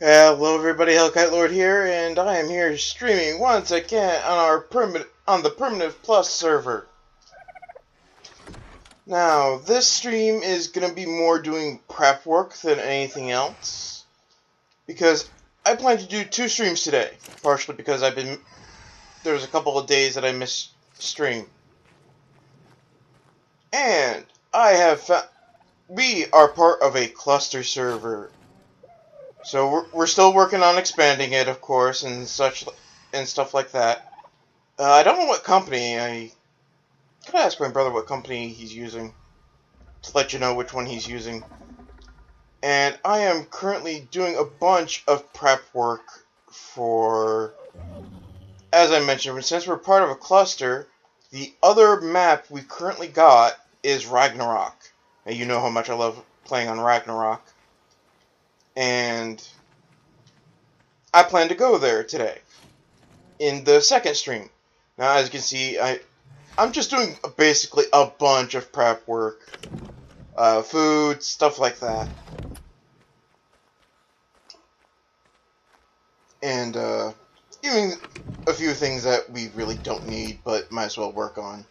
Hello everybody, Hellkite Lord here, and I am here streaming once again on the Primitive Plus server. Now, this stream is gonna be more doing prep work than anything else, because I plan to do 2 streams today, partially because there was a couple of days that I missed stream. And we are part of a cluster server. So we're still working on expanding it, of course, and stuff like that. I don't know what company. I could ask my brother what company he's using to let you know which one he's using. And I am currently doing a bunch of prep work for, as I mentioned, since we're part of a cluster, the other map we currently got is Ragnarok. And you know how much I love playing on Ragnarok. And I plan to go there today in the second stream. Now, as you can see, I'm just doing basically a bunch of prep work. Food, stuff like that. And, even a few things that we really don't need, but might as well work on.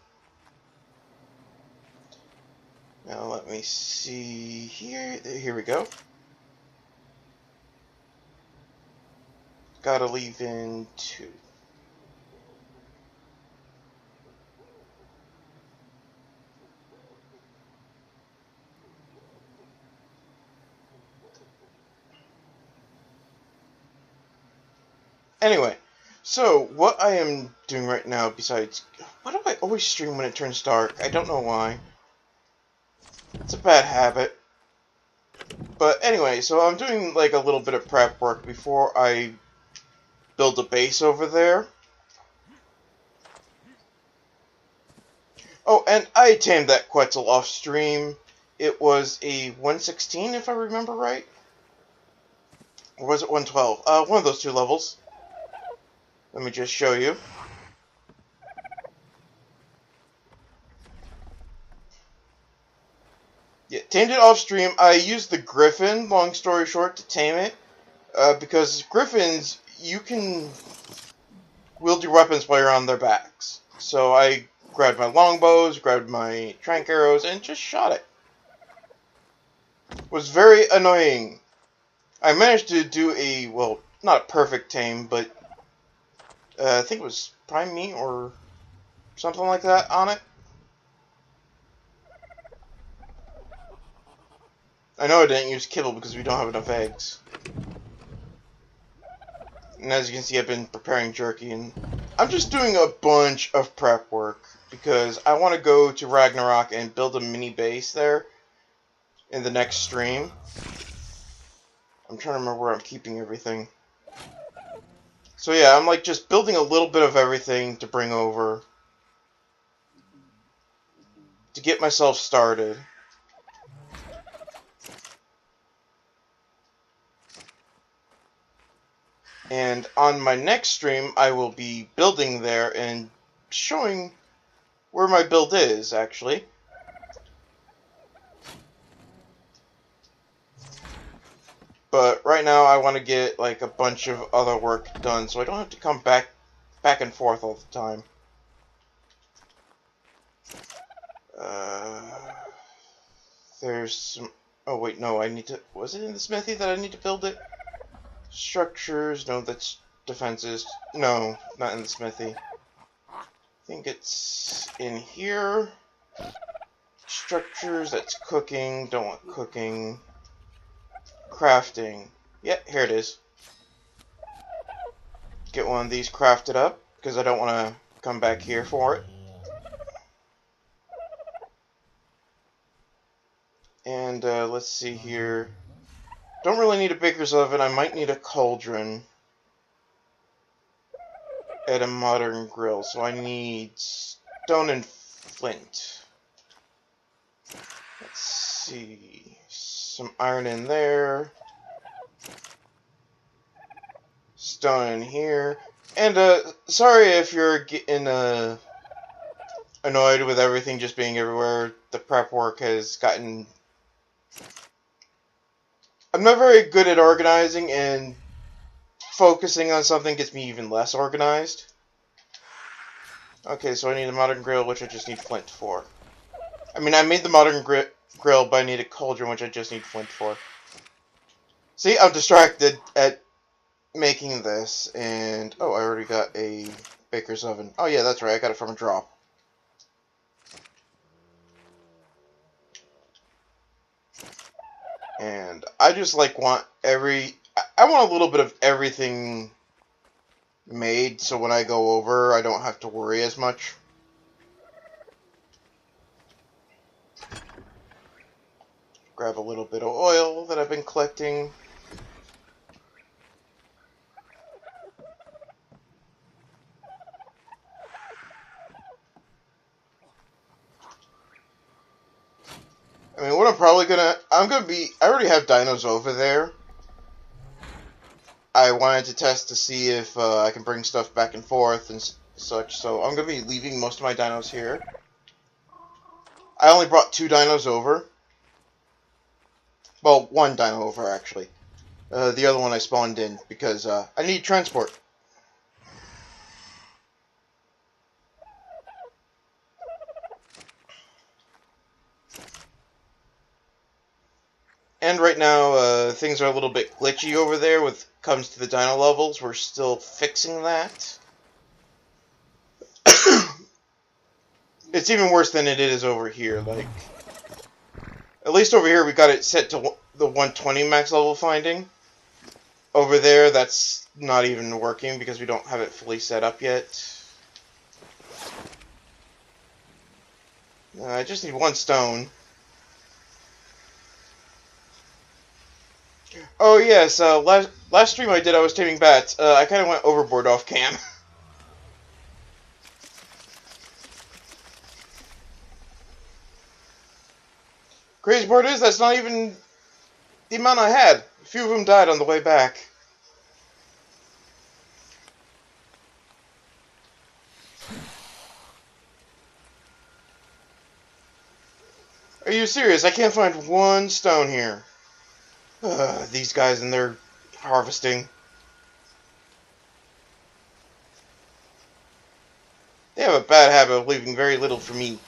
Now, let me see here. Here we go. Gotta leave in 2. Anyway, so what I am doing right now, besides, why do I always stream when it turns dark? I don't know why. It's a bad habit. But anyway, so I'm doing like a little bit of prep work before I build a base over there. Oh, and I tamed that Quetzal off stream. It was a 116 if I remember right. Or was it 112? One of those 2 levels. Let me just show you. Yeah, tamed it off stream. I used the Griffin, long story short, to tame it. Because Griffins, you can wield your weapons while you're on their backs. So I grabbed my longbows, grabbed my trank arrows, and just shot it. It was very annoying. I managed to do a, well, not a perfect tame, but I think it was prime meat or something like that on it. I know I didn't use kibble because we don't have enough eggs. And as you can see, I've been preparing jerky, and I'm just doing a bunch of prep work because I want to go to Ragnarok and build a mini base there in the next stream. I'm trying to remember where I'm keeping everything. So yeah, I'm like just building a little bit of everything to bring over to get myself started. And on my next stream, I will be building there and showing where my build is, actually. But right now, I want to get like a bunch of other work done, so I don't have to come back and forth all the time. There's some... Oh wait, no, I need to... Was it in the smithy that I need to build it? Structures, no, that's defenses. No, not in the smithy. I think it's in here. Structures, that's cooking. Don't want cooking. Crafting. Yep, here it is. Get one of these crafted up, because I don't want to come back here for it. And let's see here. Don't really need a baker's oven. I might need a cauldron and a modern grill. So I need stone and flint. Let's see. Some iron in there. Stone in here. And sorry if you're getting annoyed with everything just being everywhere. The prep work has gotten... I'm not very good at organizing, and focusing on something gets me even less organized. Okay, so I need a modern grill, which I just need flint for. I mean, I made the modern grill, but I need a cauldron, which I just need flint for. See, I'm distracted at making this, and... Oh, I already got a baker's oven. Oh yeah, that's right, I got it from a drop. And I just, like, want I want a little bit of everything made, so when I go over, I don't have to worry as much. Grab a little bit of oil that I've been collecting. I mean, what I already have dinos over there. I wanted to test to see if I can bring stuff back and forth and such, so I'm going to be leaving most of my dinos here. I only brought 2 dinos over. Well, 1 dino over, actually. The other one I spawned in, because I need transport. And right now, things are a little bit glitchy over there when it comes to the dino levels. We're still fixing that. It's even worse than it is over here. Like, at least over here we got it set to the 120 max level finding. Over there, that's not even working because we don't have it fully set up yet. I just need 1 stone. Oh yes, last stream I did, I was taming bats. I kind of went overboard off cam. Crazy part is, that's not even the amount I had. A few of them died on the way back. Are you serious? I can't find 1 stone here. These guys and their harvesting. They have a bad habit of leaving very little for me.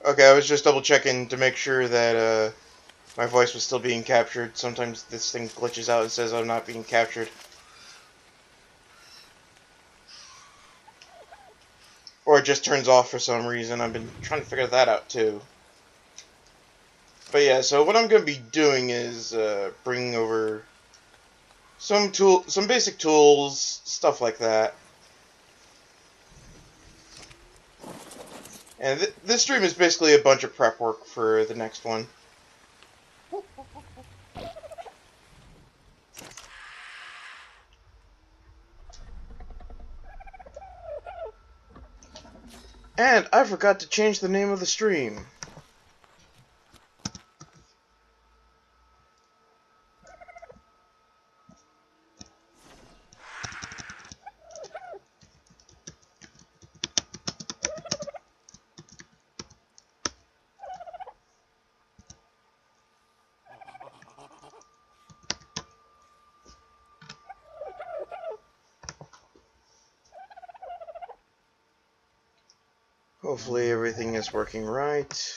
Okay, I was just double checking to make sure that my voice was still being captured. Sometimes this thing glitches out and says I'm not being captured. Or it just turns off for some reason. I've been trying to figure that out too. But yeah, so what I'm going to be doing is bringing over some basic tools, stuff like that. And this stream is basically a bunch of prep work for the next one. And I forgot to change the name of the stream. Hopefully everything is working right.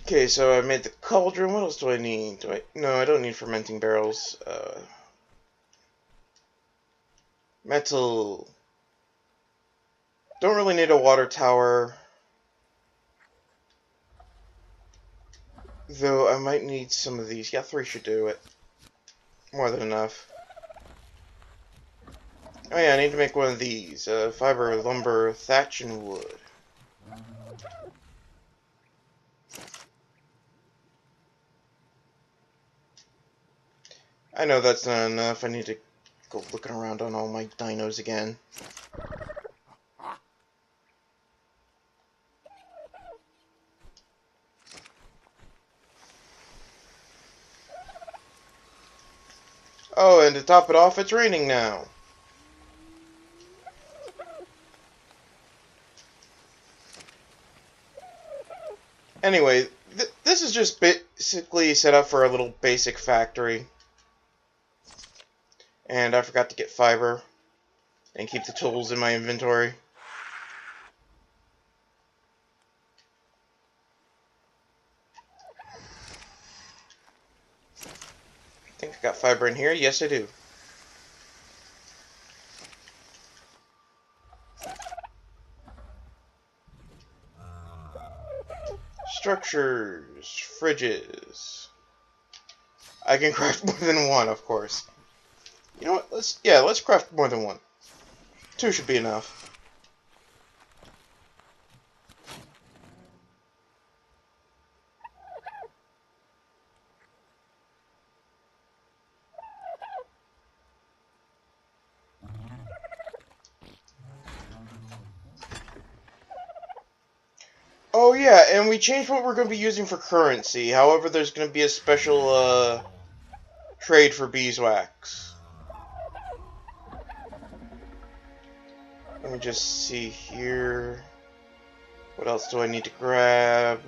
Okay, so I made the cauldron. What else do I need? No, I don't need fermenting barrels. Metal. Don't really need a water tower. Though I might need some of these. Yeah, 3 should do it. More than enough. Oh yeah, I need to make one of these. Fiber, lumber, thatch, and wood. I know that's not enough. I need to go looking around on all my dinos again. Oh, and to top it off, it's raining now. Anyway, this is just basically set up for a little basic factory. And I forgot to get fiber and keep the tools in my inventory. I think I got fiber in here. Yes, I do. Structures, fridges. I can craft more than one, of course. You know what? Let's craft more than one. Two should be enough. Oh yeah, and we changed what we're going to be using for currency. However, there's going to be a special trade for beeswax. Let me just see here. What else do I need to grab?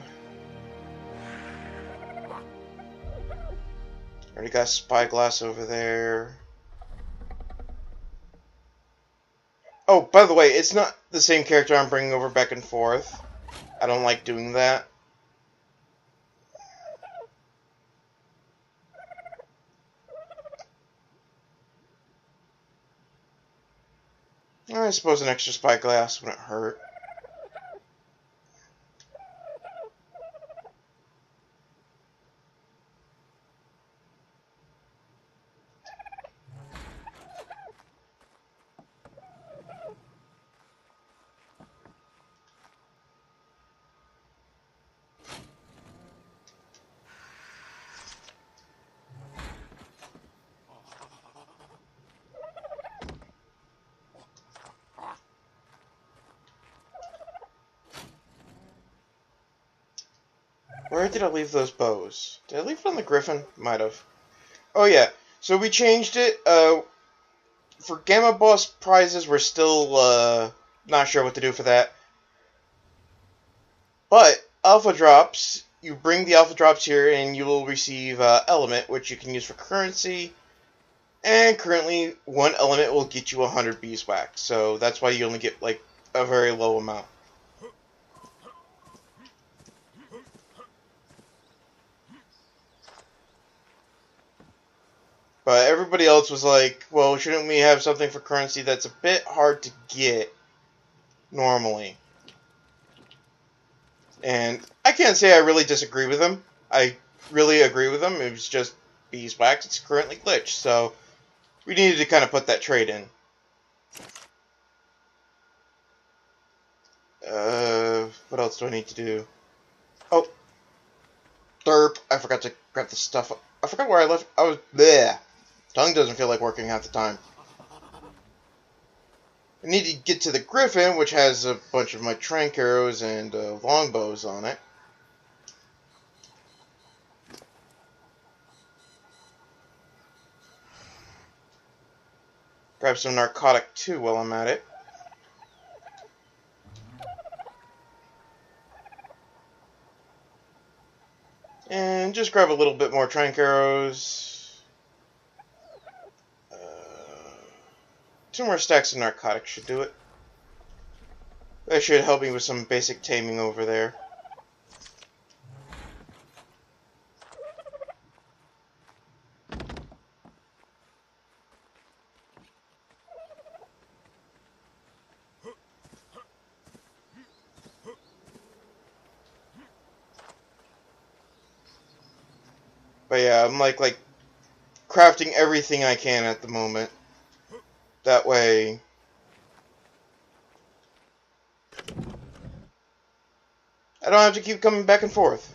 Already got spyglass over there. Oh, by the way, it's not the same character I'm bringing over back and forth. I don't like doing that. I suppose an extra spyglass wouldn't hurt. Where did I leave those bows? Did I leave it on the griffin? Might have. Oh yeah, so we changed it. For Gamma Boss prizes, we're still not sure what to do for that. But Alpha Drops, you bring the Alpha Drops here and you will receive Element, which you can use for currency. And currently, one element will get you 100 beeswax, so that's why you only get like a very low amount. But everybody else was like, well, shouldn't we have something for currency that's a bit hard to get normally? And I can't say I really disagree with them. I really agree with them. It was just beeswax. It's currently glitched, so we needed to kind of put that trade in. What else do I need to do? Oh, derp. I forgot to grab the stuff. I forgot where I left. I was there. Tongue doesn't feel like working half the time. I need to get to the griffin, which has a bunch of my trank arrows and longbows on it. Grab some narcotic too while I'm at it. And just grab a little bit more trank arrows. 2 more stacks of narcotics should do it. That should help me with some basic taming over there. But yeah, I'm like crafting everything I can at the moment. That way I don't have to keep coming back and forth.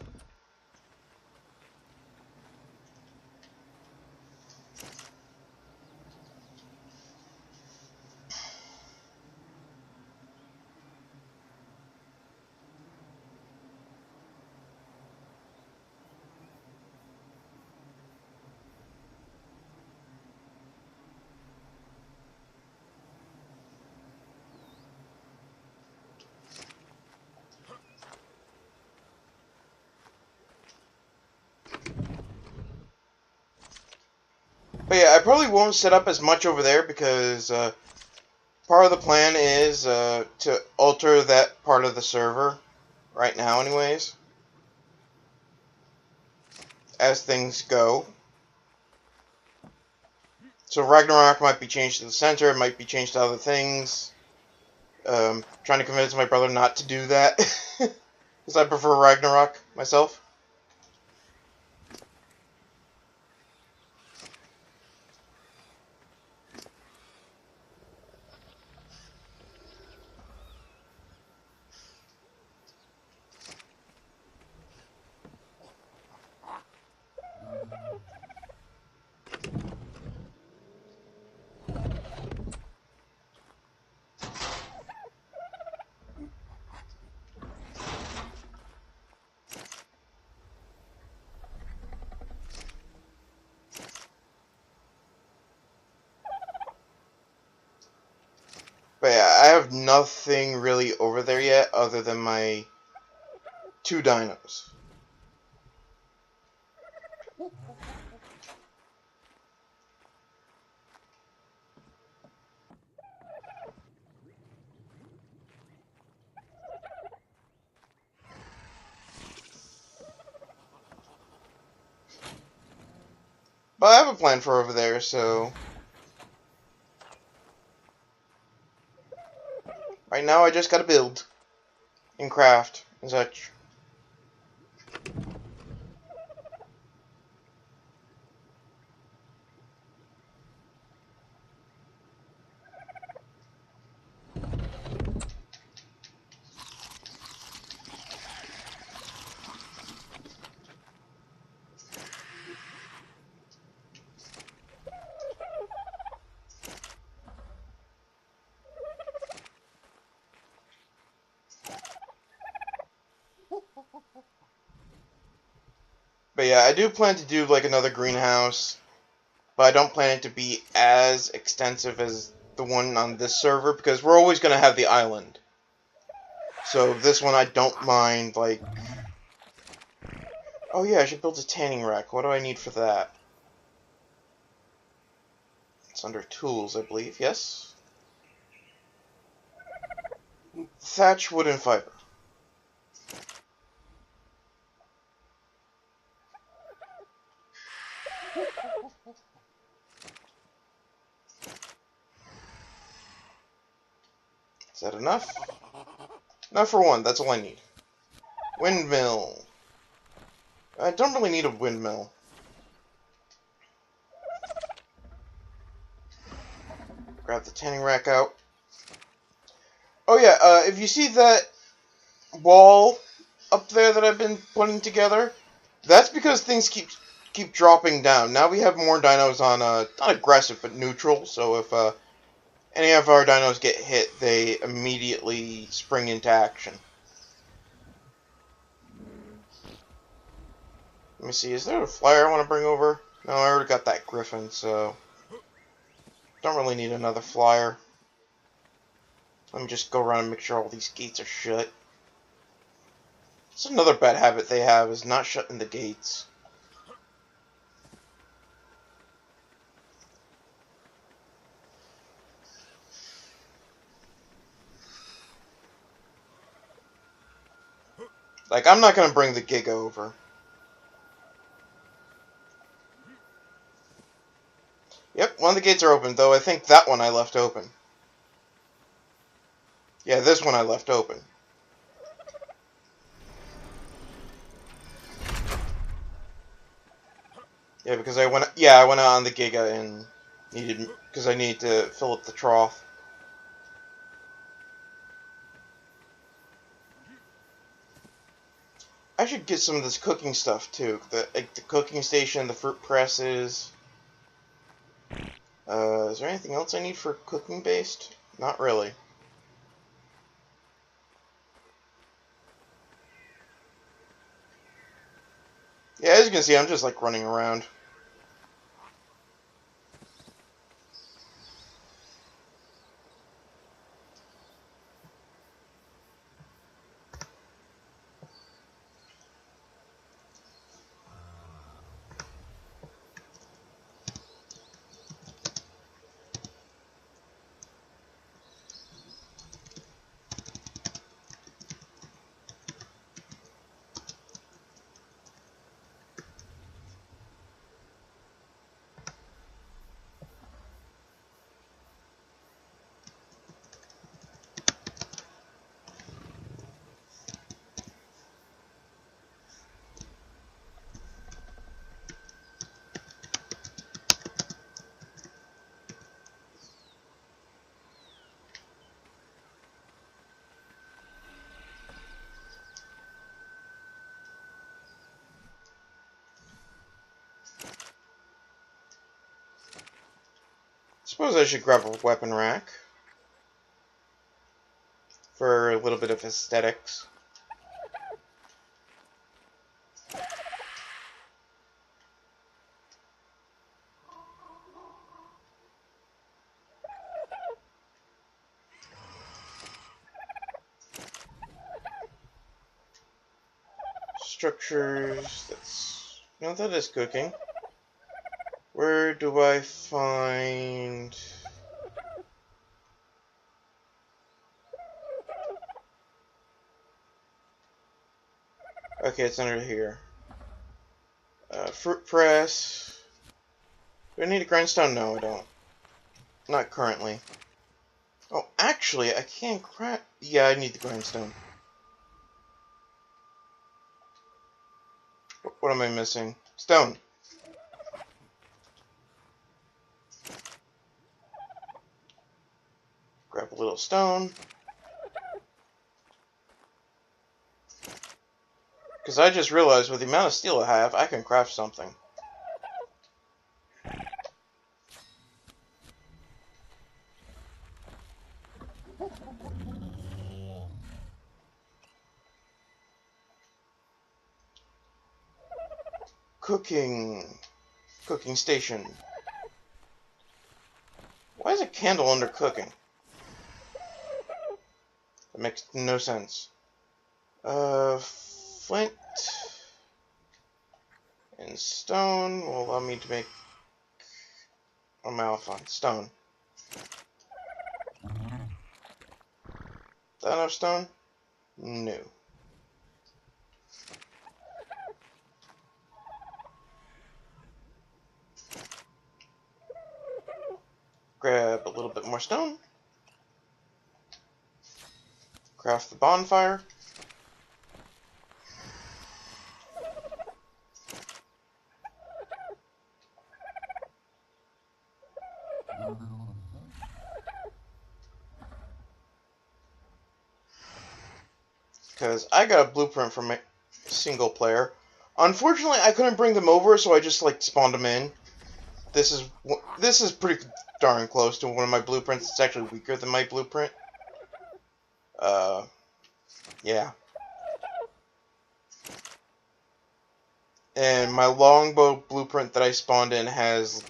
But yeah, I probably won't set up as much over there because part of the plan is to alter that part of the server right now anyways, as things go. So Ragnarok might be changed to the center, it might be changed to other things. Trying to convince my brother not to do that, because I prefer Ragnarok myself. But yeah, I have nothing really over there yet other than my 2 dinos. But I have a plan for over there, so right now I just gotta build and craft and such. But yeah, I do plan to do like another greenhouse, but I don't plan it to be as extensive as the one on this server because we're always gonna have the island. So this one I don't mind, like, oh yeah, I should build a tanning rack. What do I need for that? It's under tools, I believe, yes? Thatch, wood, and fiber. Is that enough? Not for one, that's all I need. Windmill. I don't really need a windmill. Grab the tanning rack out. Oh yeah, if you see that wall up there that I've been putting together, that's because things keep dropping down. Now we have more dinos on, not aggressive, but neutral, so if any of our dinos get hit, they immediately spring into action. Let me see, is there a flyer I want to bring over? No, I already got that griffin, so don't really need another flyer. Let me just go around and make sure all these gates are shut. It's another bad habit they have, is not shutting the gates. Like, I'm not gonna bring the Giga over. Yep, one of the gates are open, though I think that one I left open. Yeah, this one I left open. Yeah, because I went out on the Giga and because I needed to fill up the trough. I should get some of this cooking stuff too. Like the cooking station, the fruit presses. Is there anything else I need for cooking based? Not really. Yeah, as you can see, I'm just like running around. Suppose I should grab a weapon rack for a little bit of aesthetics. Structures. That's no, that is cooking. Where do I find? Okay, it's under here. Fruit press. Do I need a grindstone? No, I don't. Not currently. Oh, actually, I can't craft. Yeah, I need the grindstone. What am I missing? Stone. Grab a little stone. Because I just realized with the amount of steel I have, I can craft something. Cooking. Cooking station. Why is a candle under cooking? That makes no sense. Flint and stone will allow me to make a Malphite stone. Is that enough stone? No. Grab a little bit more stone. Craft the bonfire. Because I got a blueprint from a single player. Unfortunately, I couldn't bring them over, so I just like spawned them in. This is pretty darn close to one of my blueprints. It's actually weaker than my blueprint. Yeah. And my longbow blueprint that I spawned in has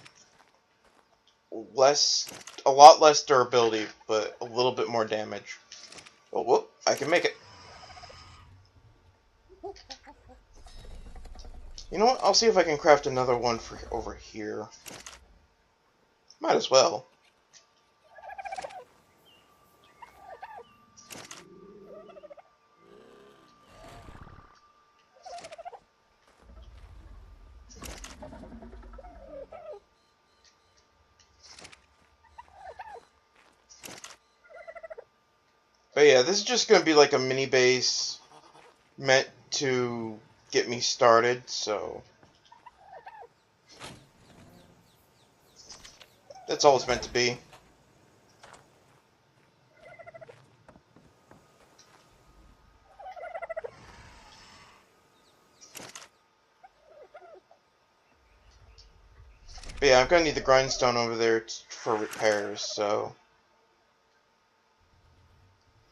a lot less durability, but a little bit more damage. Oh, whoop! I can make it. You know what? I'll see if I can craft another one for over here. Might as well. But yeah, this is just going to be like a mini base meant to get me started, so that's all it's meant to be. But yeah, I'm gonna need the grindstone over there for repairs, so...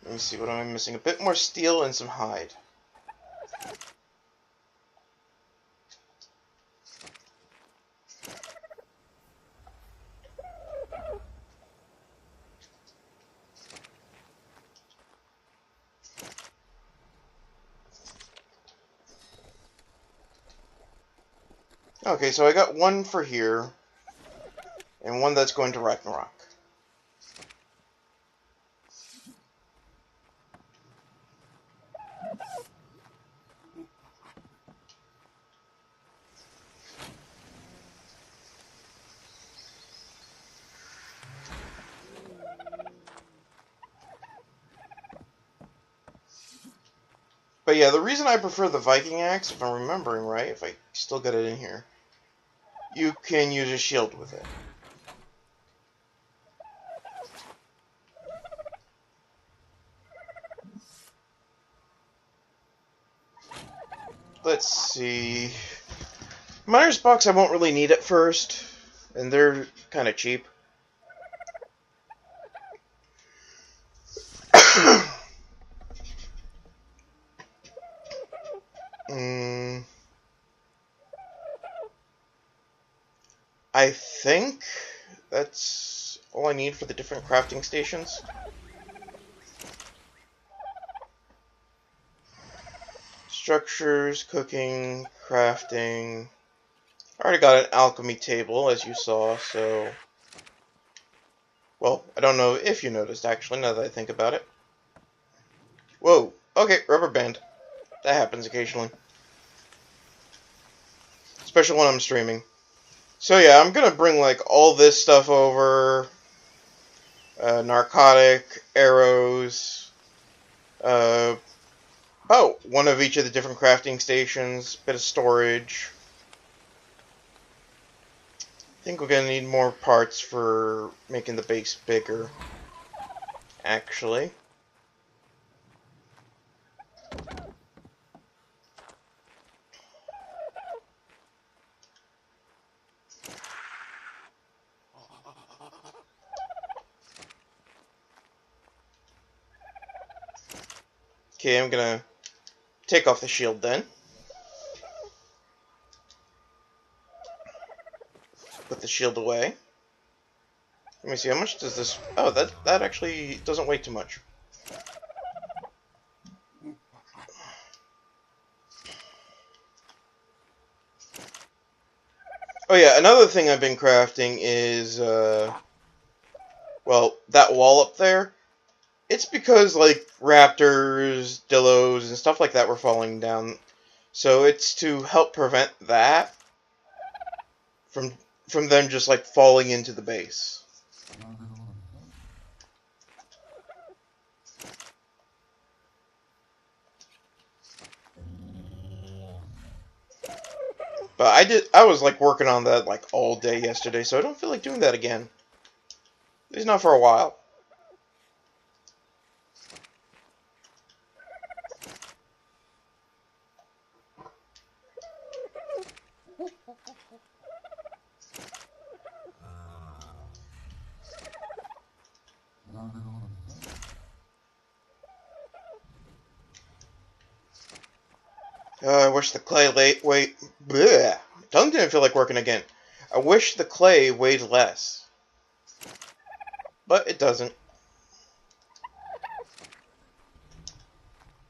Let me see, what am I missing? A bit more steel and some hide. Okay, so I got one for here, and one that's going to Ragnarok. But yeah, the reason I prefer the Viking axe, if I'm remembering right, if I still got it in here, you can use a shield with it. Let's see. Miner's box I won't really need at first, and they're kind of cheap. mm, I think that's all I need for the different crafting stations. Structures, cooking, crafting. I already got an alchemy table, as you saw, so... Well, I don't know if you noticed, actually, now that I think about it. Whoa, okay, rubber band. That happens occasionally. Especially when I'm streaming. So yeah, I'm gonna bring, like, all this stuff over. Narcotic, arrows, oh, one of each of the different crafting stations, bit of storage. I think we're gonna need more parts for making the base bigger, actually. Okay, I'm gonna take off the shield then. Put the shield away. Let me see, how much does this... Oh, that actually doesn't weigh too much. Oh yeah, another thing I've been crafting is, well, that wall up there. It's because, like, raptors, dillos, and stuff like that were falling down. So it's to help prevent that from them just, like, falling into the base. But I was, like, working on that, like, all day yesterday, so I don't feel like doing that again. At least not for a while. I wish the clay wait. Bleh. Tongue didn't feel like working again. I wish the clay weighed less. But it doesn't.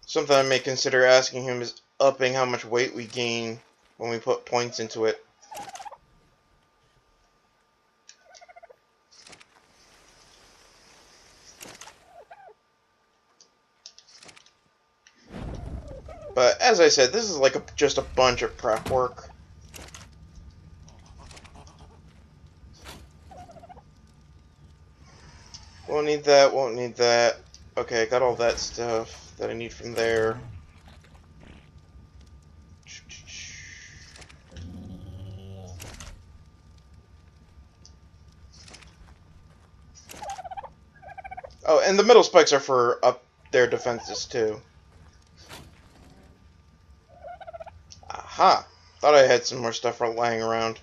Something I may consider asking him is upping how much weight we gain when we put points into it. But as I said, this is like just a bunch of prep work. Won't need that, won't need that. Okay, I got all that stuff that I need from there. Oh, and the middle spikes are for up their defenses too. Aha! Thought I had some more stuff lying around.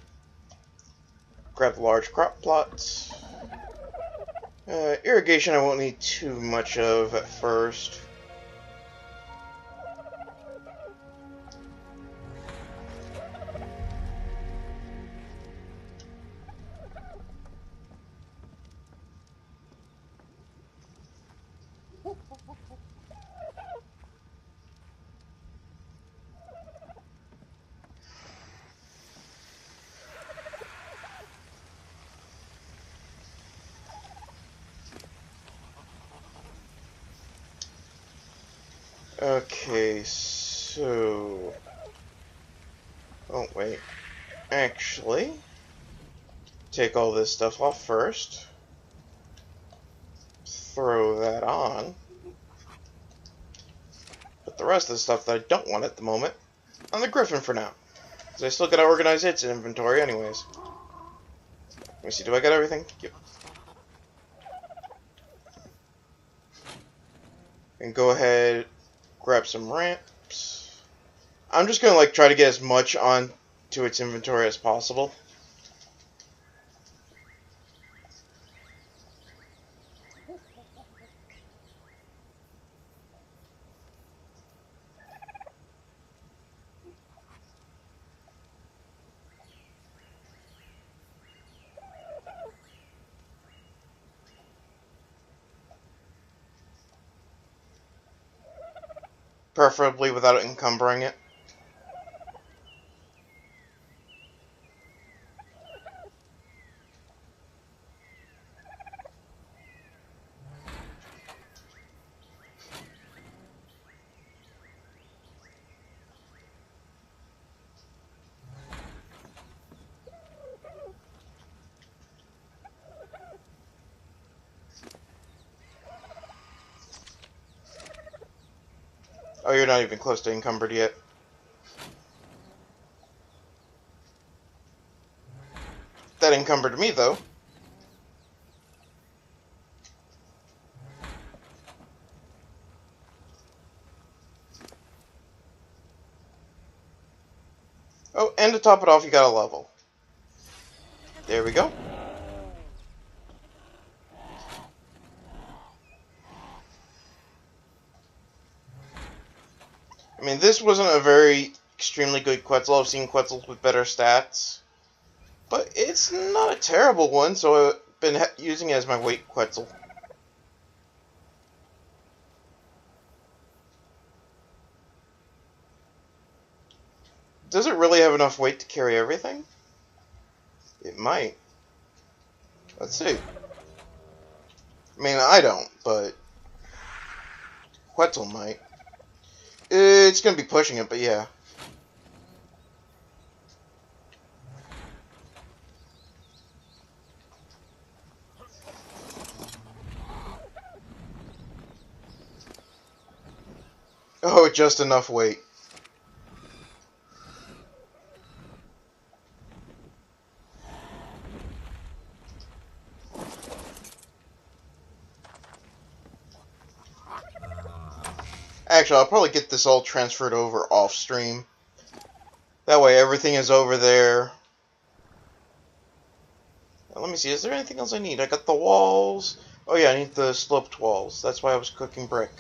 Grab the large crop plots. Irrigation I won't need too much of at first. Okay, so... Oh, wait. Actually, take all this stuff off first. Throw that on. Put the rest of the stuff that I don't want at the moment on the Griffin for now. Because I still gotta organize its inventory anyways. Let me see, do I got everything? Yep. And go ahead, grab some ramps. I'm just gonna try to get as much on to its inventory as possible. Preferably without encumbering it. Oh, you're not even close to encumbered yet. That encumbered me, though. Oh, and to top it off, you got a level. There we go. I mean, this wasn't a very extremely good Quetzal. I've seen Quetzals with better stats. But it's not a terrible one, so I've been using it as my weight Quetzal. Does it really have enough weight to carry everything? It might. Let's see. I mean, I don't, but Quetzal might. It's going to be pushing it, but yeah. Oh, just enough weight. Actually, I'll probably get this all transferred over off stream. That way everything is over there. Now, let me see, is there anything else I need? I got the walls. Oh yeah, I need the sloped walls. That's why I was cooking brick.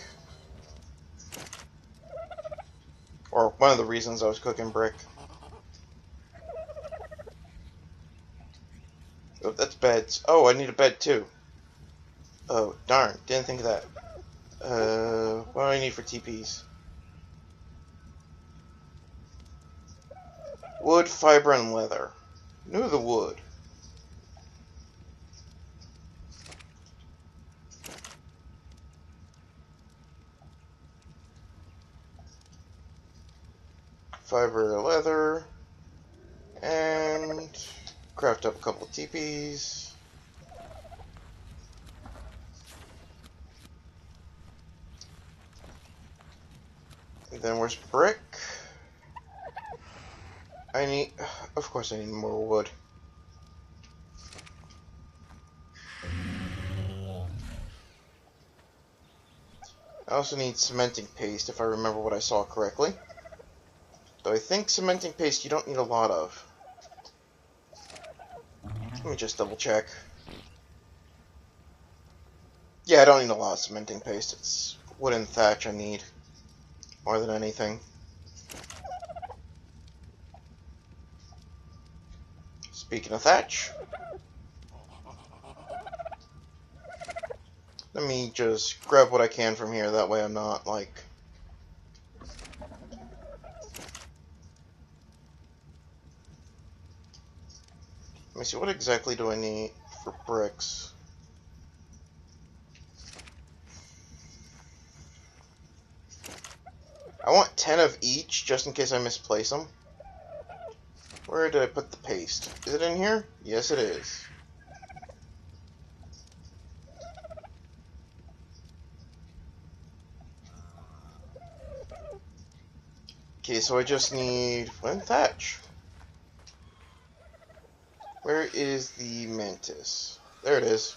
Or one of the reasons I was cooking brick. Oh, that's beds. Oh, I need a bed too. Oh, darn. Didn't think of that. What do I need for TPs? Wood, fiber, and leather. New the wood. Fiber, leather. And craft up a couple of TPs. And then where's brick? I need, of course I need more wood. I also need cementing paste, if I remember what I saw correctly. Though I think cementing paste you don't need a lot of. Let me just double check. Yeah, I don't need a lot of cementing paste. It's wooden thatch I need more than anything. Speaking of thatch, let me just grab what I can from here. That way I'm not, like... Let me see, what exactly do I need for bricks? I want 10 of each, just in case I misplace them. Where did I put the paste? Is it in here? Yes, it is. Okay, so I just need one thatch. Where is the mantis? There it is.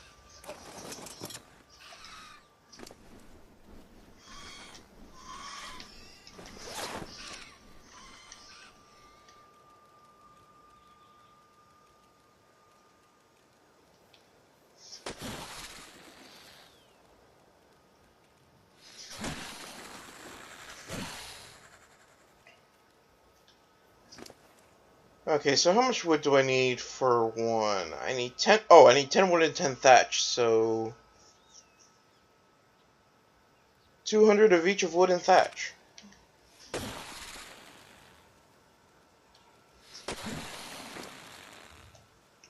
Okay, so how much wood do I need for one? I need 10... Oh, I need 10 wood and 10 thatch, so... 200 of each of wood and thatch.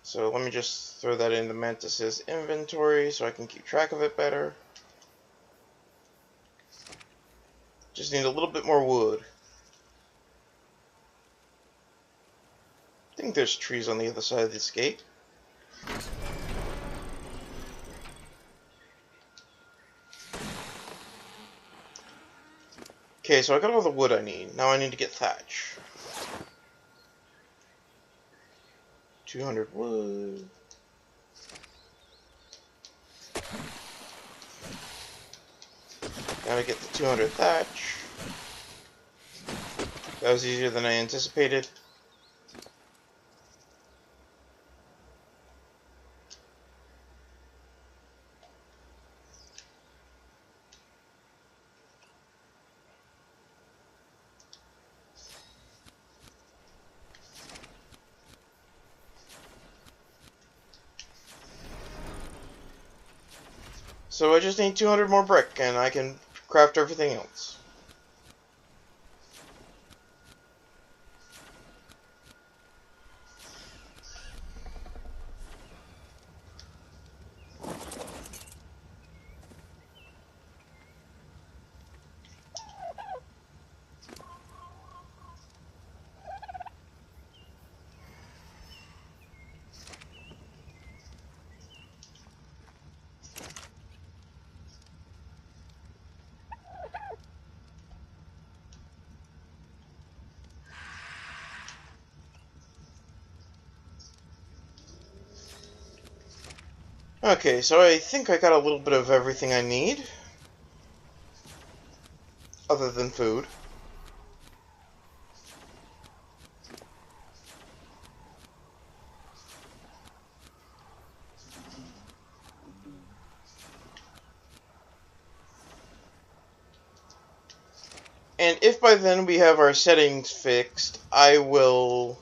So let me just throw that into Mantis's inventory so I can keep track of it better. Just need a little bit more wood. I think there's trees on the other side of this gate. Okay, so I got all the wood I need. Now I need to get thatch. 200 wood. Gotta get the 200 thatch. That was easier than I anticipated. So I just need 200 more brick and I can craft everything else. Okay, so I think I got a little bit of everything I need. Other than food. And if by then we have our settings fixed, I will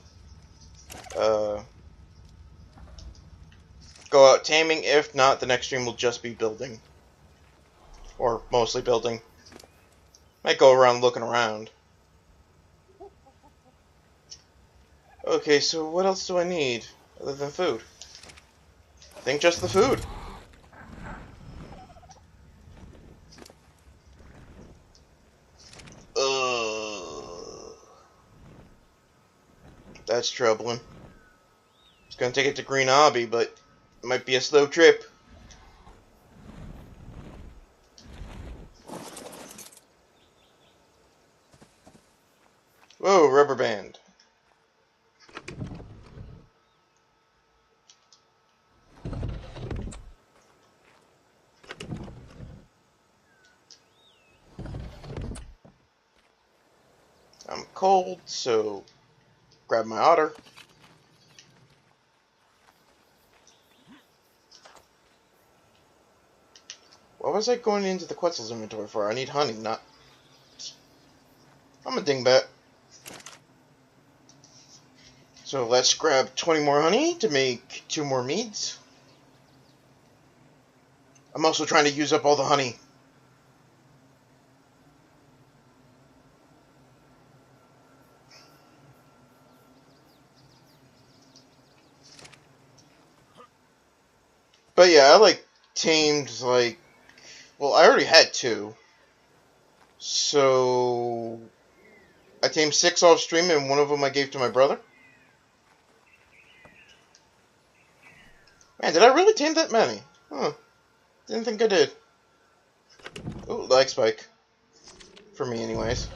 go out taming. If not, the next stream will just be building. Or mostly building. Might go around looking around. Okay, so what else do I need other than food? I think just the food. That's troubling. It's gonna take it to Green Obby, but it might be a slow trip. Whoa, rubber band. I'm cold, so grab my otter. was I going into the Quetzal's inventory for? I need honey, not... I'm a dingbat. So let's grab 20 more honey to make 2 more meads. I'm also trying to use up all the honey. But yeah, I tamed well, I already had 2. So I tamed 6 off stream and 1 of them I gave to my brother. Man, did I really tame that many? Huh. Didn't think I did. Ooh, lag spike. For me anyways.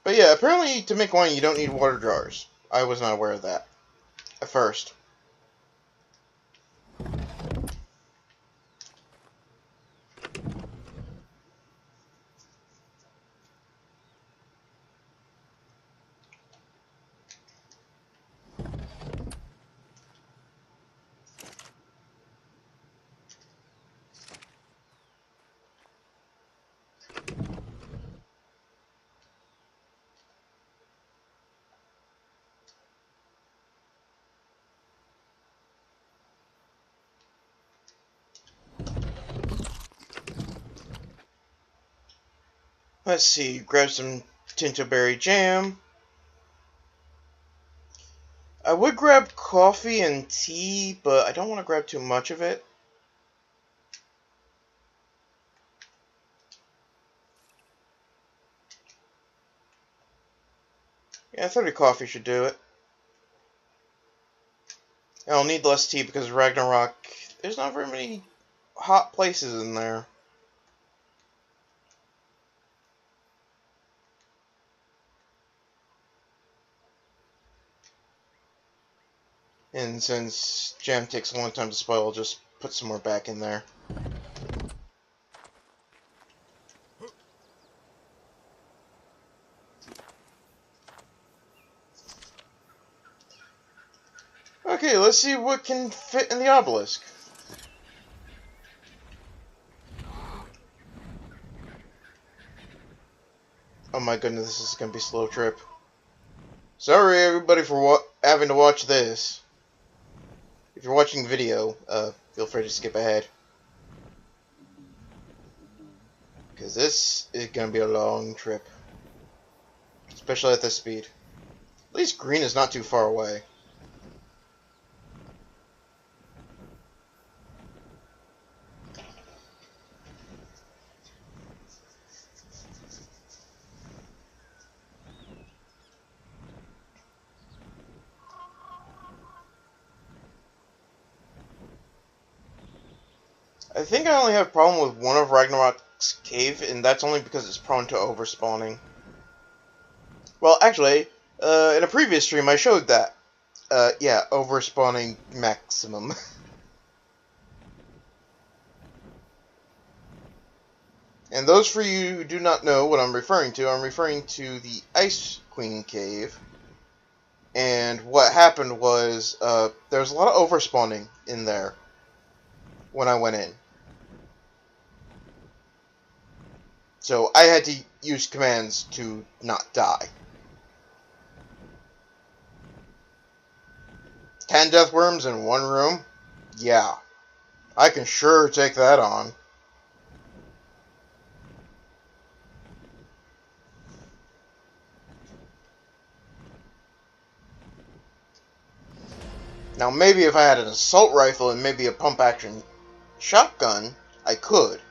But yeah, apparently to make wine you don't need water jars. I was not aware of that at first. Let's see, grab some Tintoberry jam. I would grab coffee and tea, but I don't want to grab too much of it. Yeah, 30 coffee should do it. And I'll need less tea because Ragnarok, there's not very many hot places in there. And since jam takes a long time to spoil, I'll just put some more back in there. Okay, let's see what can fit in the obelisk. Oh my goodness, this is gonna be a slow trip. Sorry everybody for having to watch this. If you're watching the video, feel free to skip ahead. Because this is gonna be a long trip. Especially at this speed. At least green is not too far away. I think I only have a problem with one of Ragnarok's cave, and that's only because it's prone to overspawning. Well, actually, in a previous stream I showed that. Yeah, overspawning maximum. And those for you who do not know what I'm referring to the Ice Queen cave. And what happened was, there was a lot of overspawning in there when I went in. So I had to use commands to not die. 10 death worms in one room? Yeah. I can sure take that on. Now maybe if I had an assault rifle and maybe a pump action shotgun, I could.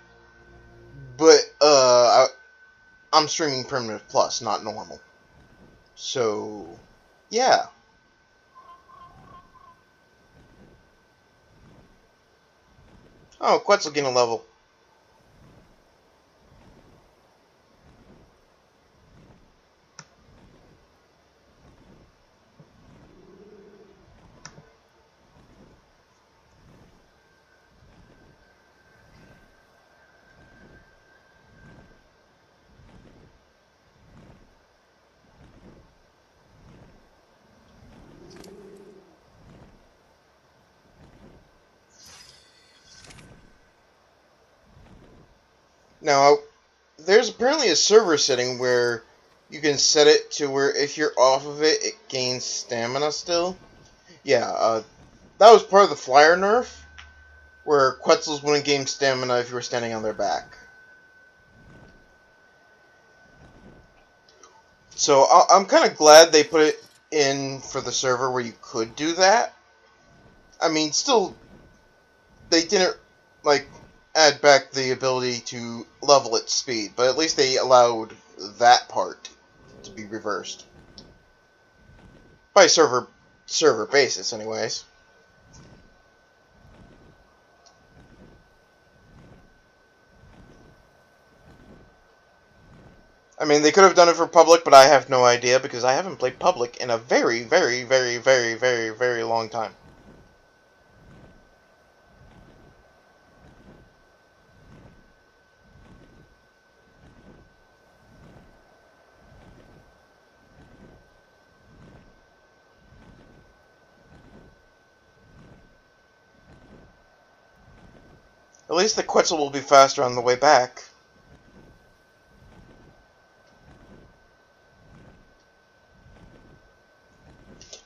But, I'm streaming Primitive Plus, not normal. So, yeah. Oh, Quetzal getting a level. Now, there's apparently a server setting where you can set it to where if you're off of it, it gains stamina still. Yeah, that was part of the flyer nerf, where Quetzals wouldn't gain stamina if you were standing on their back. So I'm kind of glad they put it in for the server where you could do that. I mean, still, they didn't, like, add back the ability to level at speed, but at least they allowed that part to be reversed. By server basis, anyways. I mean, they could have done it for public, but I have no idea because I haven't played public in a very, very, very, very, very, very long time. At least the Quetzal will be faster on the way back.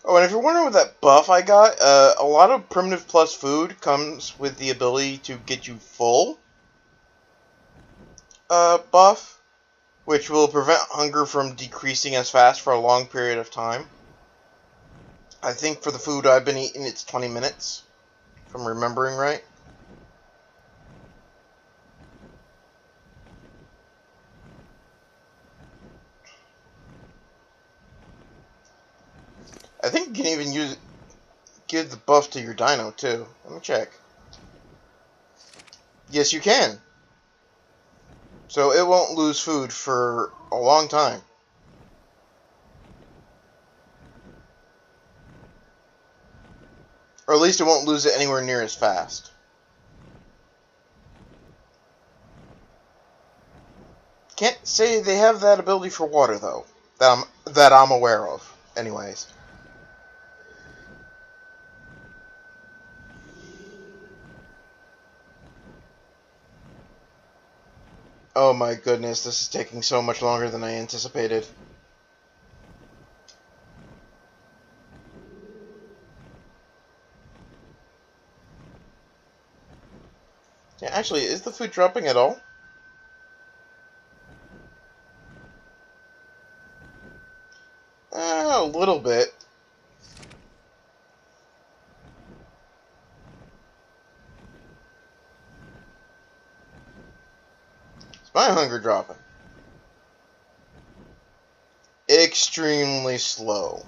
Oh, and if you're wondering what that buff I got, a lot of Primitive Plus food comes with the ability to get you full buff, which will prevent hunger from decreasing as fast for a long period of time. I think for the food I've been eating, it's 20 minutes, if I'm remembering right. I think you can even give the buff to your dino, too. Let me check. Yes, you can. So it won't lose food for a long time. Or at least it won't lose it anywhere near as fast. Can't say they have that ability for water, though. That I'm aware of. Anyways. Oh my goodness, this is taking so much longer than I anticipated. Yeah, actually, is the food dropping at all? A little bit. Is my hunger dropping? Extremely slow.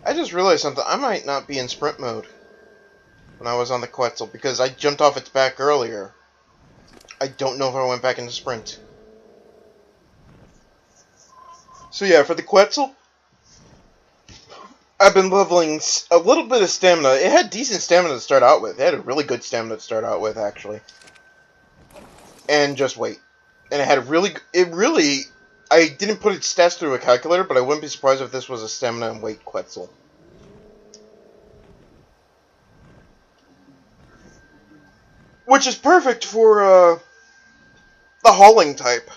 I just realized something. I might not be in sprint mode when I was on the Quetzal because I jumped off its back earlier. I don't know if I went back into sprint. So yeah, for the Quetzal, I've been leveling a little bit of stamina. It had decent stamina to start out with. It had a really good stamina to start out with, actually. And just wait. And it had I didn't put its stats through a calculator, but I wouldn't be surprised if this was a stamina and weight Quetzal. Which is perfect for, the hauling type.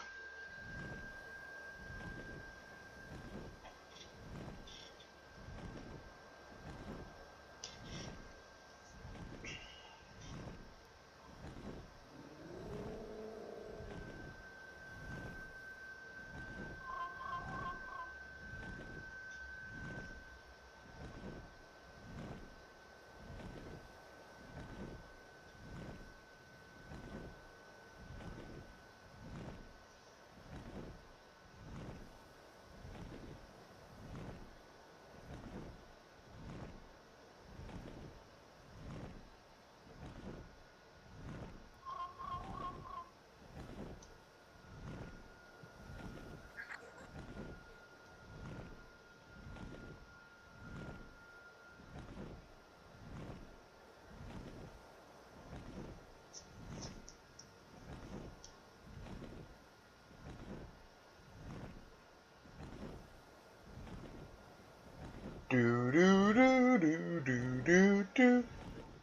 Do do do do do do do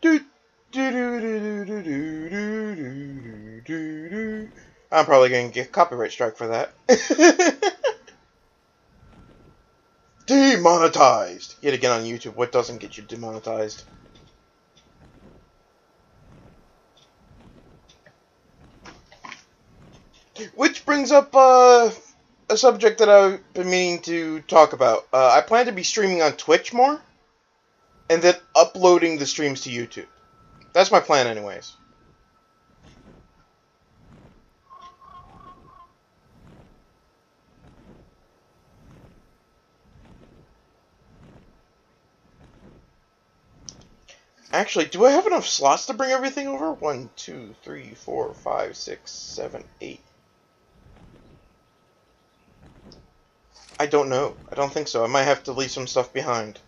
do do do do do do do do do. I'm probably gonna get a copyright strike for that. Demonetized! Yet again on YouTube, what doesn't get you demonetized? Which brings up a subject that I've been meaning to talk about. I plan to be streaming on Twitch more, and then uploading the streams to YouTube. That's my plan anyways. Actually, do I have enough slots to bring everything over? 1, 2, 3, 4, 5, 6, 7, 8. I don't know. I don't think so. I might have to leave some stuff behind.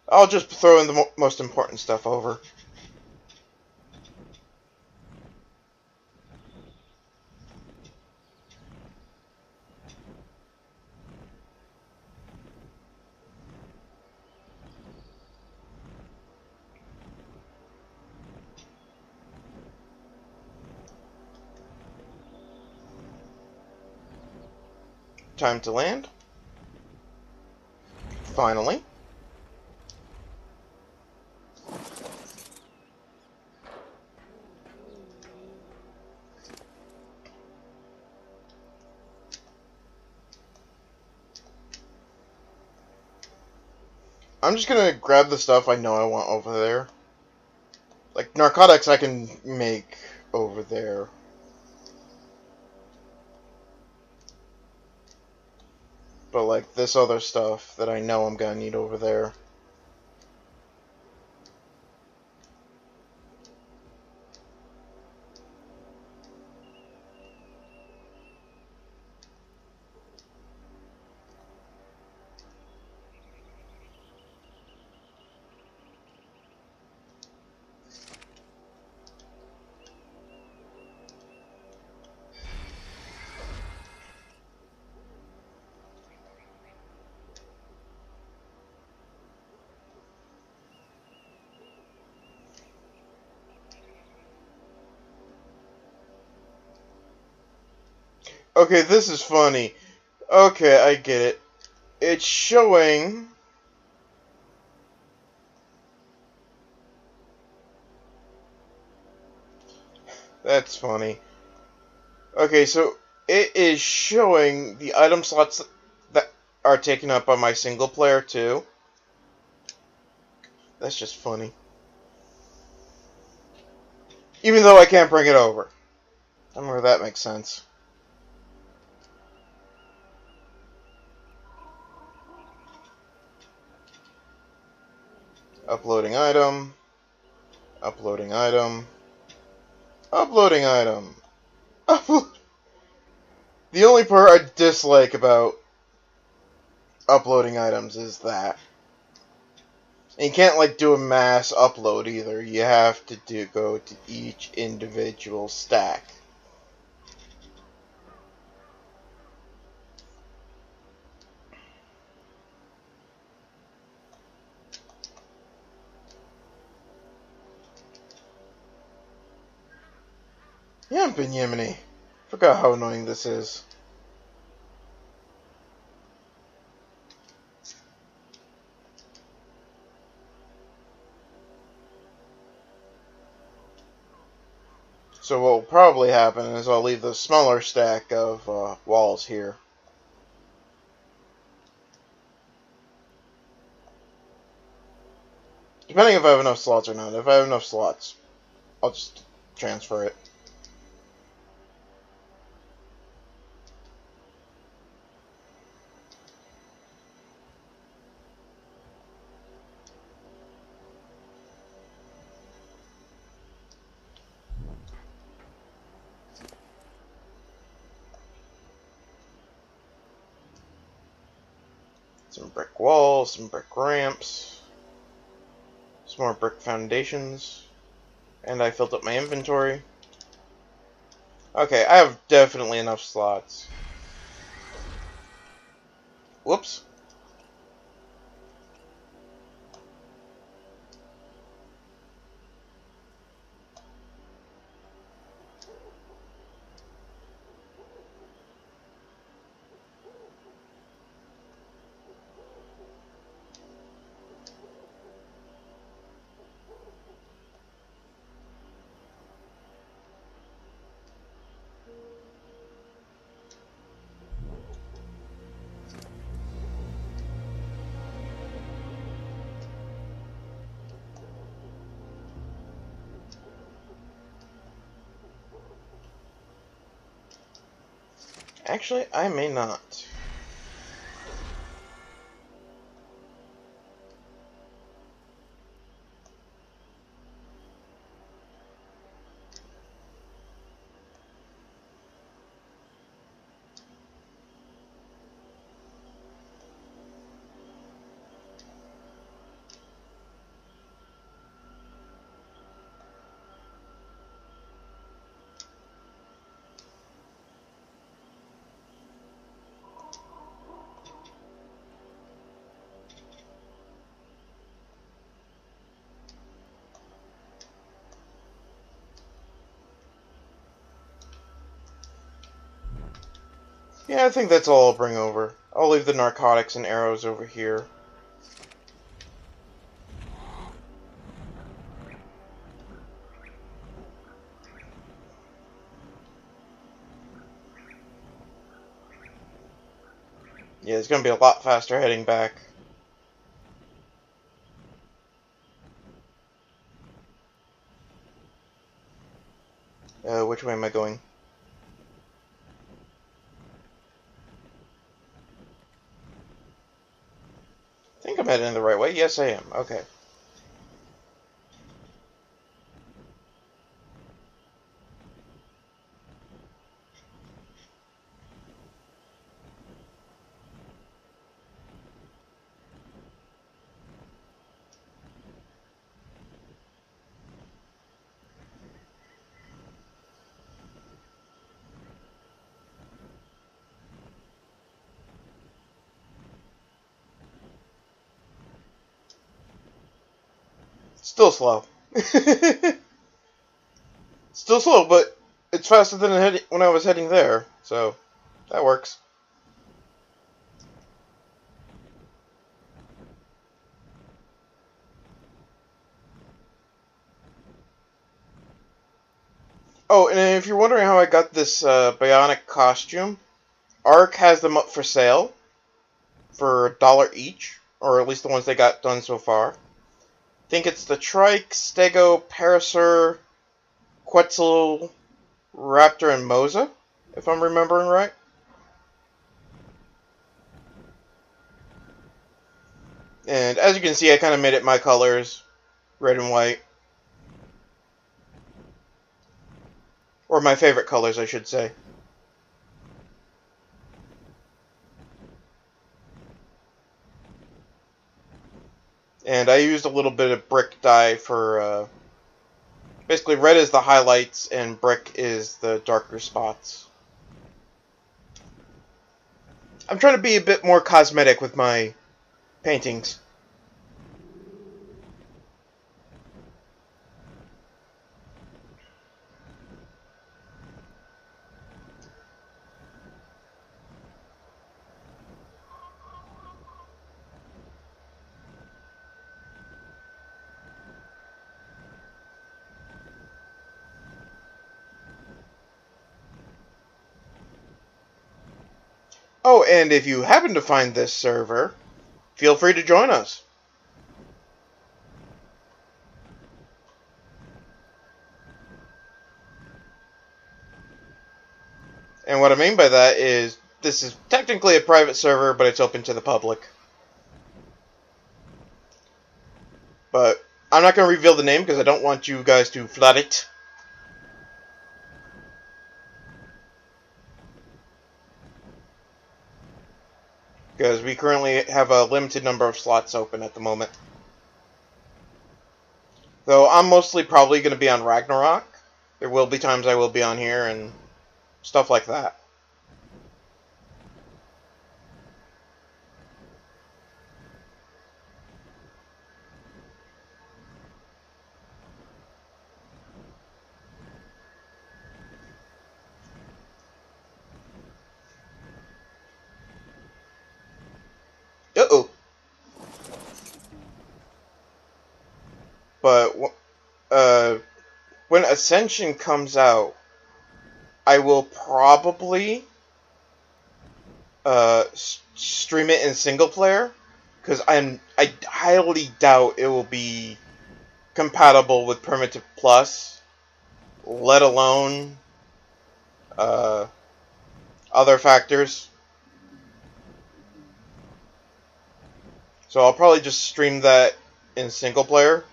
I'll just throw in the most important stuff over. Time to land. Finally. I'm just gonna grab the stuff I know I want over there. Like, narcotics I can make over there. But, like, this other stuff that I know I'm gonna need over there. Okay, this is funny. Okay, I get it. It's showing... That's funny. Okay, so it is showing the item slots that are taken up by my single player too. That's just funny. Even though I can't bring it over. I don't know if that makes sense. Uploading item. Uploading item. Uploading item. The only part I dislike about uploading items is that. And you can't, like, do a mass upload either. You have to go to each individual stack. Yeah, Benyamini. Forgot how annoying this is. So what will probably happen is I'll leave the smaller stack of walls here. Depending if I have enough slots or not. If I have enough slots, I'll just transfer it. Some brick walls, some brick ramps, some more brick foundations, and I filled up my inventory. Okay, I have definitely enough slots. Whoops. Actually, I may not. Yeah, I think that's all I'll bring over. I'll leave the narcotics and arrows over here. Yeah, it's gonna be a lot faster heading back. Which way am I going? I think I'm heading the right way. Yes, I am. Okay. Still slow. Still slow, but it's faster than when I was heading there, so that works. Oh, and if you're wondering how I got this bionic costume, Ark has them up for sale for $1 each, or at least the ones they got done so far. I think it's the Trike, Stego, Parasaur, Quetzal, Raptor, and Moza, if I'm remembering right. And as you can see, I kind of made it my colors, red and white. Or my favorite colors, I should say. And I used a little bit of brick dye for, basically red is the highlights and brick is the darker spots. I'm trying to be a bit more cosmetic with my paintings. Oh, and if you happen to find this server, feel free to join us. And what I mean by that is, this is technically a private server, but it's open to the public. But I'm not going to reveal the name because I don't want you guys to flood it. Because we currently have a limited number of slots open at the moment. Though I'm mostly probably going to be on Ragnarok. There will be times I will be on here and stuff like that. Uh-oh. But when Ascension comes out, I will probably stream it in single player, because I highly doubt it will be compatible with Primitive Plus, let alone other factors. So I'll probably just stream that in single player.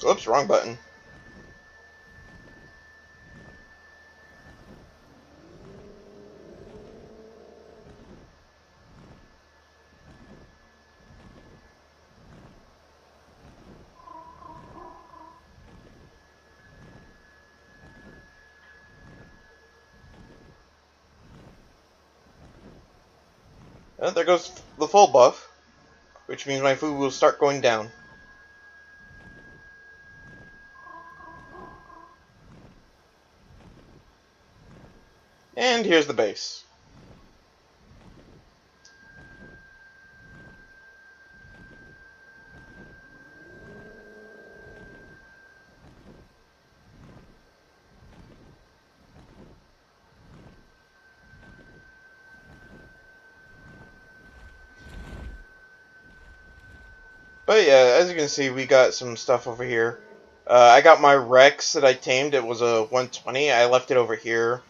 Oops, wrong button. And there goes the full buff, which means my food will start going down. And here's the base. But yeah, as you can see, we got some stuff over here. I got my Rex that I tamed. It was a 120. I left it over here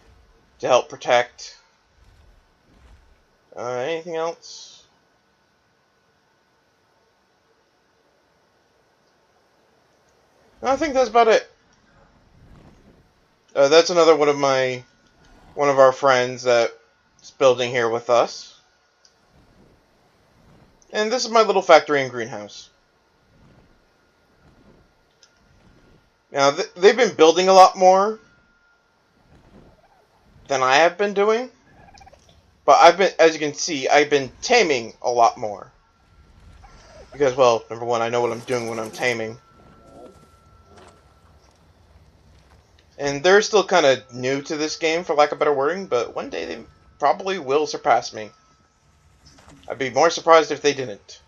to help protect. Anything else? No, I think that's about it. That's another one of our friends that's building here with us. And this is my little factory and greenhouse. Now, they've been building a lot more than I have been doing. But as you can see, I've been taming a lot more. Because, well, number one, I know what I'm doing when I'm taming. And they're still kind of new to this game, for lack of better wording, but one day they probably will surpass me. I'd be more surprised if they didn't.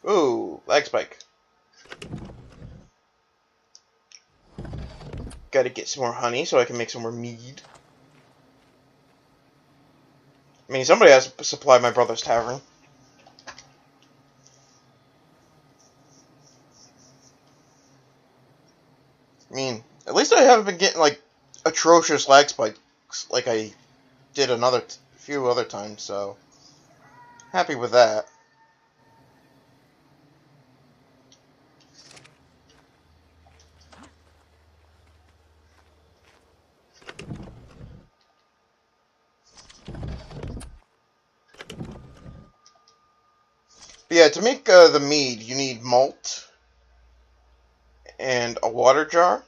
Ooh, lag spike. Gotta get some more honey so I can make some more mead. I mean, somebody has to supply my brother's tavern. I mean, at least I haven't been getting, like, atrocious lag spikes like I did few other times, so happy with that. But yeah, to make the mead, you need malt and a water jar.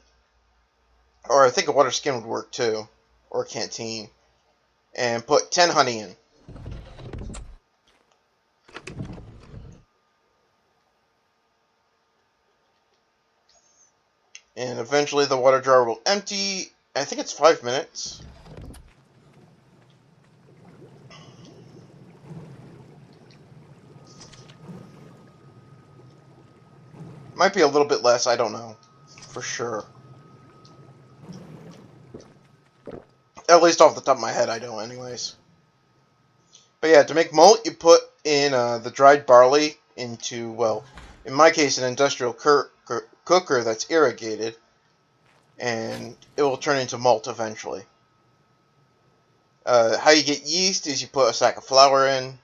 Or I think a water skin would work too. Or a canteen. And put 10 honey in. And eventually the water jar will empty. I think it's 5 minutes. Might be a little bit less, I don't know. For sure. At least off the top of my head, I don't anyways. But yeah, to make malt, you put in the dried barley into, well, in my case, an industrial cooker that's irrigated. And it will turn into malt eventually. How you get yeast is you put a sack of flour in.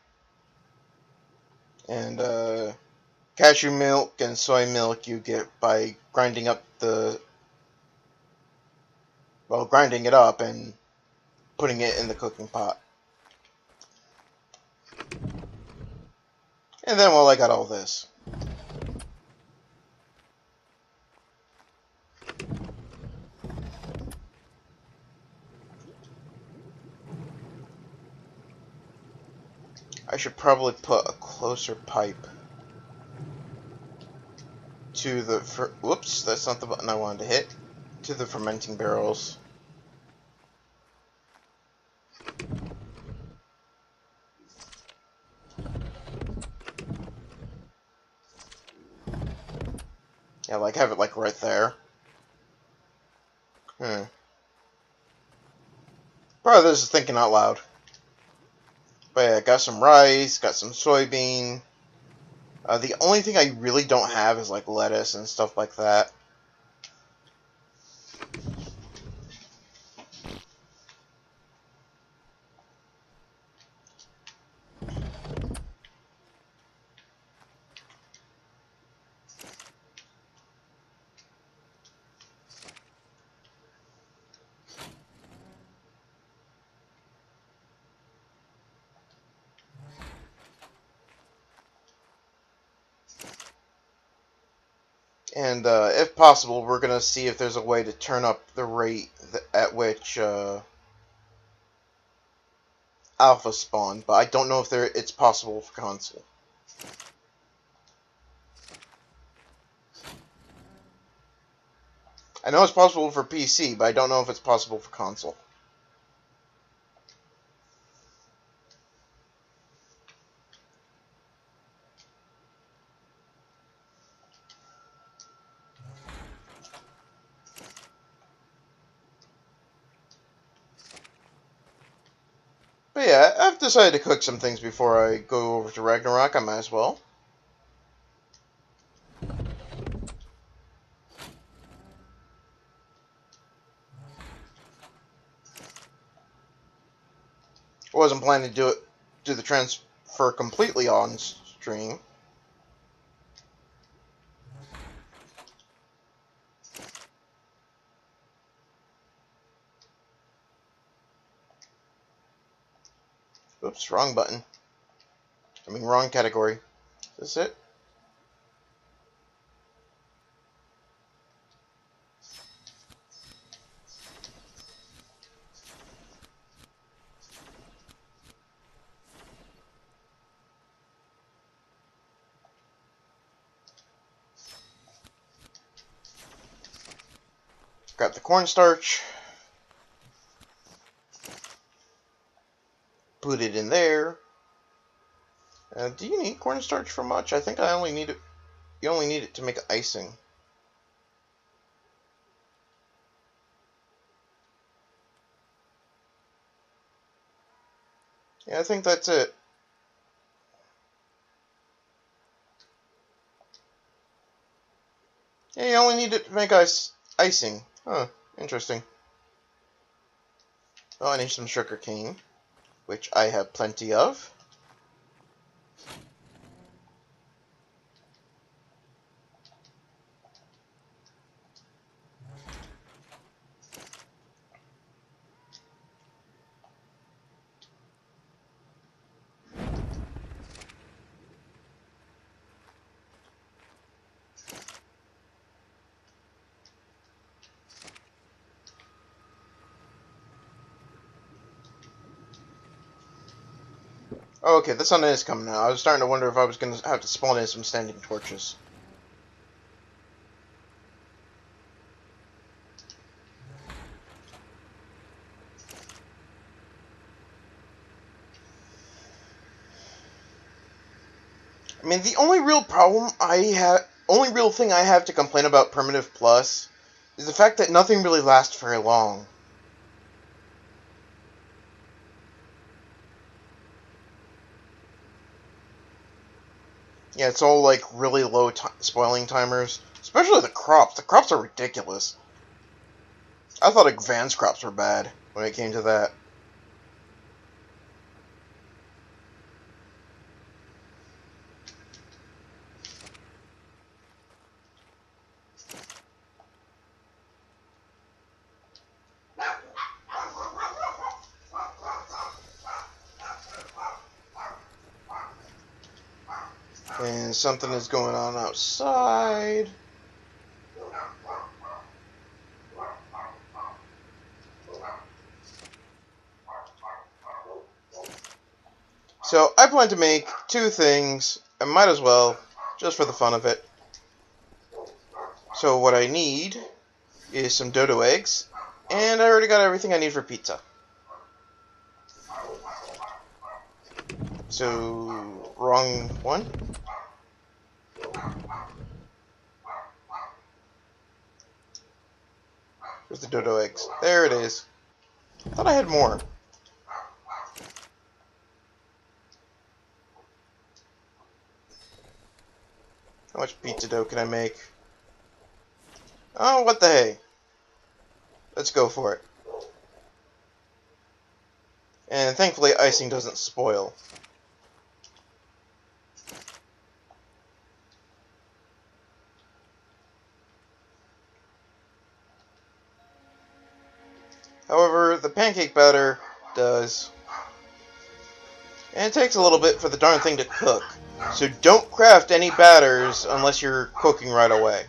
And cashew milk and soy milk you get by grinding it up and putting it in the cooking pot. And then, well, I got all this. I should probably put a closer pipe to the... Whoops, that's not the button I wanted to hit. To the fermenting barrels. Yeah, like, have it, like, right there. Hmm. Probably this is thinking out loud. But yeah, got some rice, got some soybean. The only thing I really don't have is like lettuce and stuff like that. And if possible, we're going to see if there's a way to turn up the rate at which alpha spawn. But I don't know if it's possible for console. I know it's possible for PC, but I don't know if it's possible for console. But yeah, I've decided to cook some things before I go over to Ragnarok. I might as well. I wasn't planning to do the transfer completely on stream. Oops, wrong button. I mean, wrong category. Is this it? Grab the cornstarch. Put it in there. Do you need cornstarch for much? I think I only need it. You only need it to make icing. Yeah, I think that's it. Yeah, you only need it to make icing. Huh, interesting. Oh, I need some sugar cane, which I have plenty of. Oh, okay, the sun is coming now. I was starting to wonder if I was going to have to spawn in some standing torches. I mean, the only real only real thing I have to complain about Primitive Plus is the fact that nothing really lasts very long. Yeah, it's all like really low spoiling timers, especially the crops. The crops are ridiculous. I thought advanced crops were bad when it came to that. And something is going on outside. So I plan to make two things. I might as well, just for the fun of it. So what I need is some dodo eggs, and I already got everything I need for pizza. So, wrong one. Where's the dodo eggs? There it is. I thought I had more. How much pizza dough can I make? Oh, what the hey. Let's go for it. And thankfully, icing doesn't spoil. However, the pancake batter does. And it takes a little bit for the darn thing to cook. So don't craft any batters unless you're cooking right away.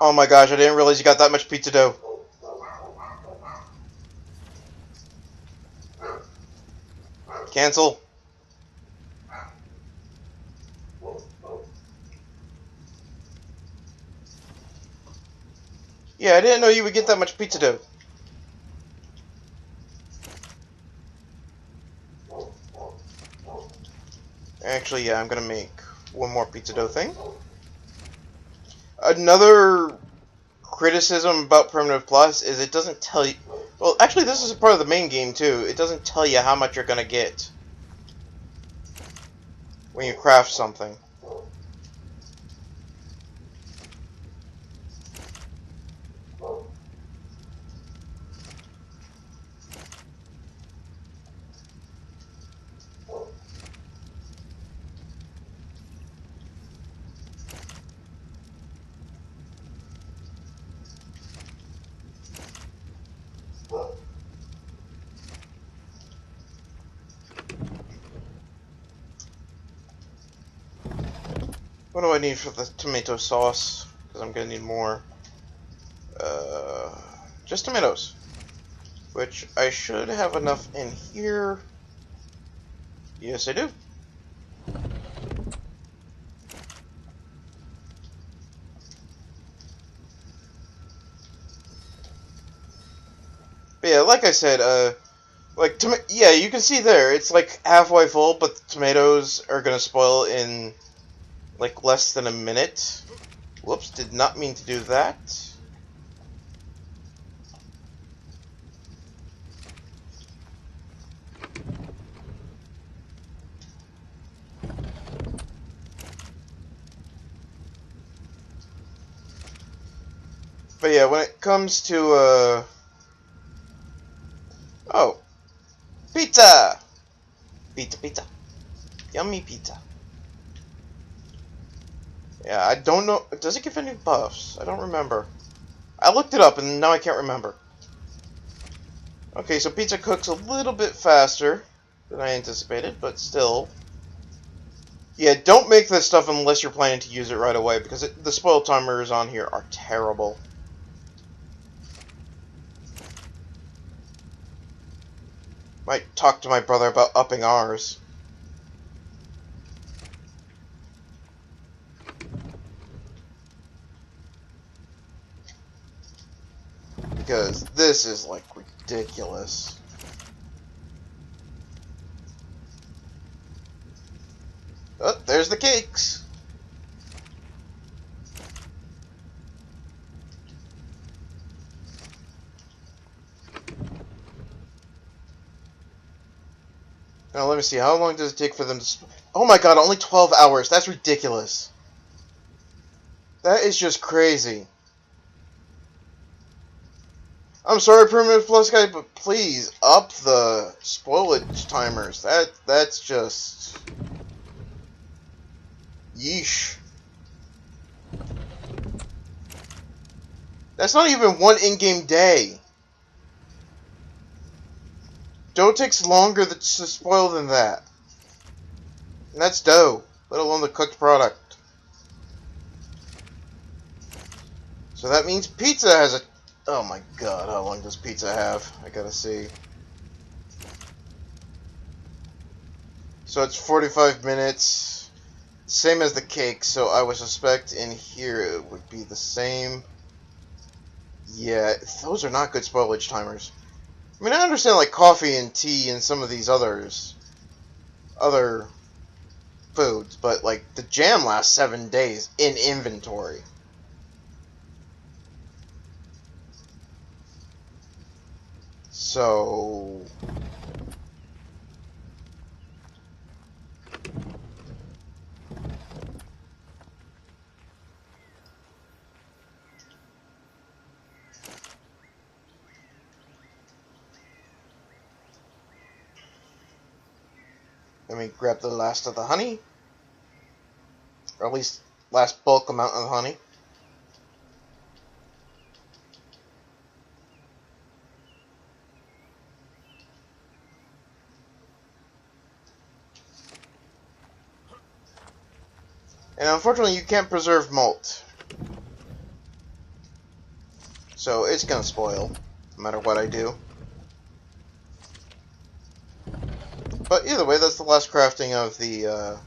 Oh my gosh, I didn't realize you got that much pizza dough. Cancel. Yeah, I didn't know you would get that much pizza dough. Actually, yeah, I'm gonna make one more pizza dough thing. Another criticism about Primitive Plus is it doesn't tell you... Well, actually, this is a part of the main game, too. It doesn't tell you how much you're gonna get when you craft something. What do I need for the tomato sauce? Because I'm gonna need more. Just tomatoes. Which I should have enough in here. Yes, I do. But yeah, like I said, yeah, you can see there, it's like halfway full, but the tomatoes are gonna spoil in like less than a minute. Whoops, did not mean to do that. But yeah, when it comes to, oh, pizza! Pizza, pizza. Yummy pizza. Yeah, I don't know, does it give any buffs? I don't remember. I looked it up and now I can't remember. Okay, so pizza cooks a little bit faster than I anticipated, but still. Yeah, don't make this stuff unless you're planning to use it right away, because the spoil timers on here are terrible. Might talk to my brother about upping ours. Because this is, like, ridiculous. Oh, there's the cakes! Now, let me see. How long does it take for them to... Oh my god, only 12 hours. That's ridiculous. That is just crazy. I'm sorry, Primitive Plus guy, but please up the spoilage timers. That's just... Yeesh. That's not even one in-game day. Dough takes longer to spoil than that. And that's dough, let alone the cooked product. So that means pizza has a... Oh my god, how long does pizza have? I gotta see. So it's 45 minutes. Same as the cake, so I would suspect in here it would be the same. Yeah, those are not good spoilage timers. I mean, I understand like coffee and tea and some of these other foods, but like the jam lasts 7 days in inventory. So let me grab the last of the honey, or at least last bulk amount of honey. And unfortunately, you can't preserve malt. So it's gonna spoil, no matter what I do. But either way, that's the last crafting of the,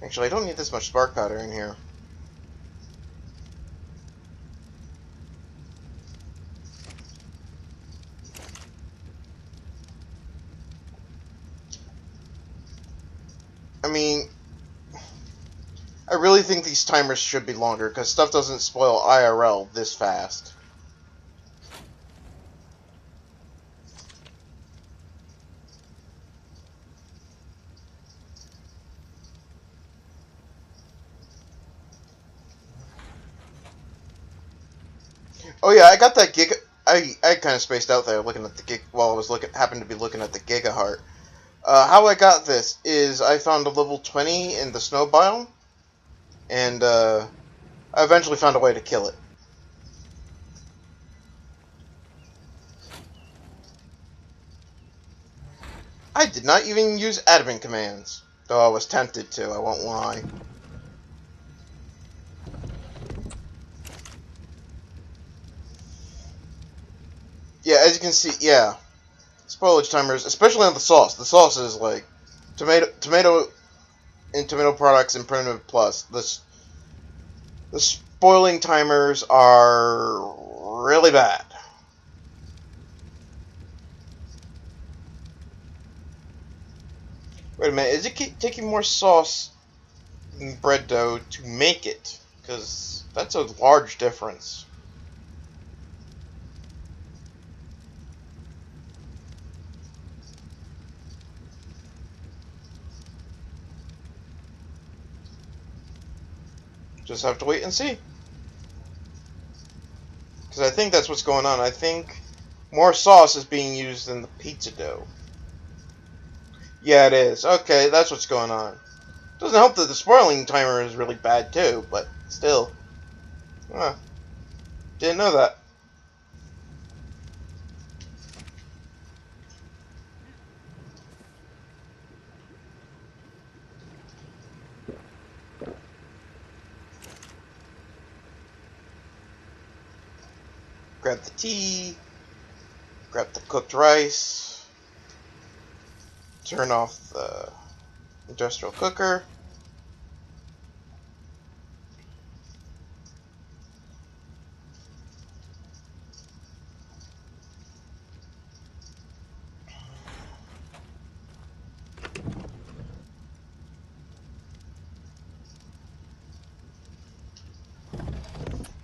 Actually, I don't need this much spark powder in here. I mean, I really think these timers should be longer, because stuff doesn't spoil IRL this fast. Oh yeah, I got that giga. I kind of spaced out there looking at the gig while I was happened to be looking at the Giga Heart. How I got this is I found a level 20 in the snow biome, and I eventually found a way to kill it. I did not even use admin commands, though I was tempted to, I won't lie. Yeah, as you can see, yeah. Spoilage timers, especially on the sauce. The sauce is like tomato and tomato products and Primitive Plus. The spoiling timers are really bad. Wait a minute, is it taking more sauce than bread dough to make it? Because that's a large difference. Just have to wait and see. Because I think that's what's going on. I think more sauce is being used than the pizza dough. Yeah, it is. Okay, that's what's going on. Doesn't help that the spoiling timer is really bad too, but still. Huh. Didn't know that. Grab the tea. Grab the cooked rice. Turn off the industrial cooker.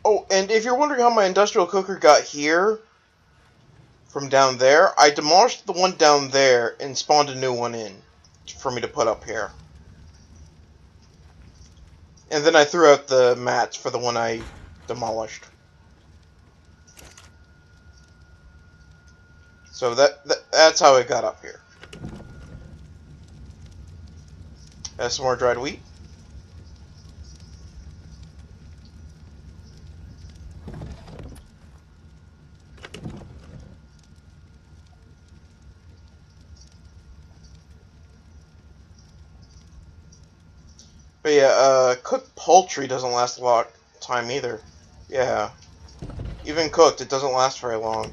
Oh, and if you're wondering how my industrial cooker got here from down there, I demolished the one down there and spawned a new one in for me to put up here. And then I threw out the mats for the one I demolished. So that's how it got up here. That's some more dried wheat. But yeah, cooked poultry doesn't last a lot of time either. Yeah. Even cooked, it doesn't last very long.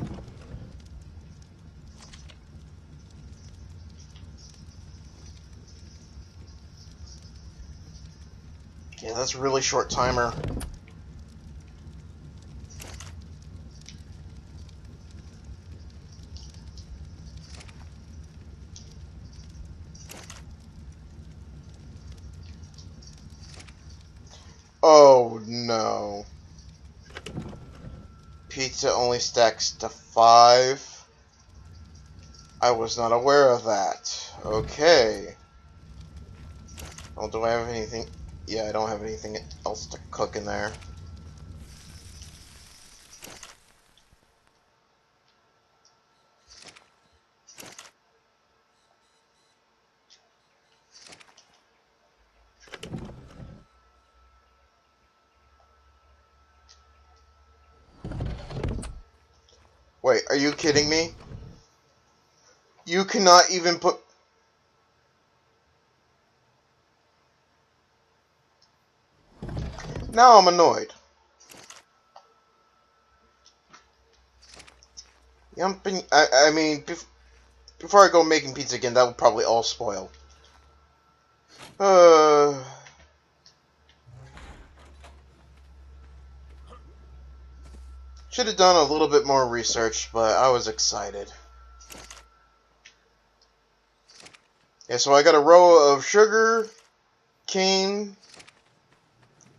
Yeah, that's a really short timer. Oh no. Pizza only stacks to 5. I was not aware of that. Okay. Well, do I have anything? Yeah, I don't have anything else to cook in there. Wait, are you kidding me? You cannot even put... Now I'm annoyed. I mean, before I go making pizza again, that will probably all spoil. Uh... Should have done a little bit more research, but I was excited. Yeah, so I got a row of sugar, cane,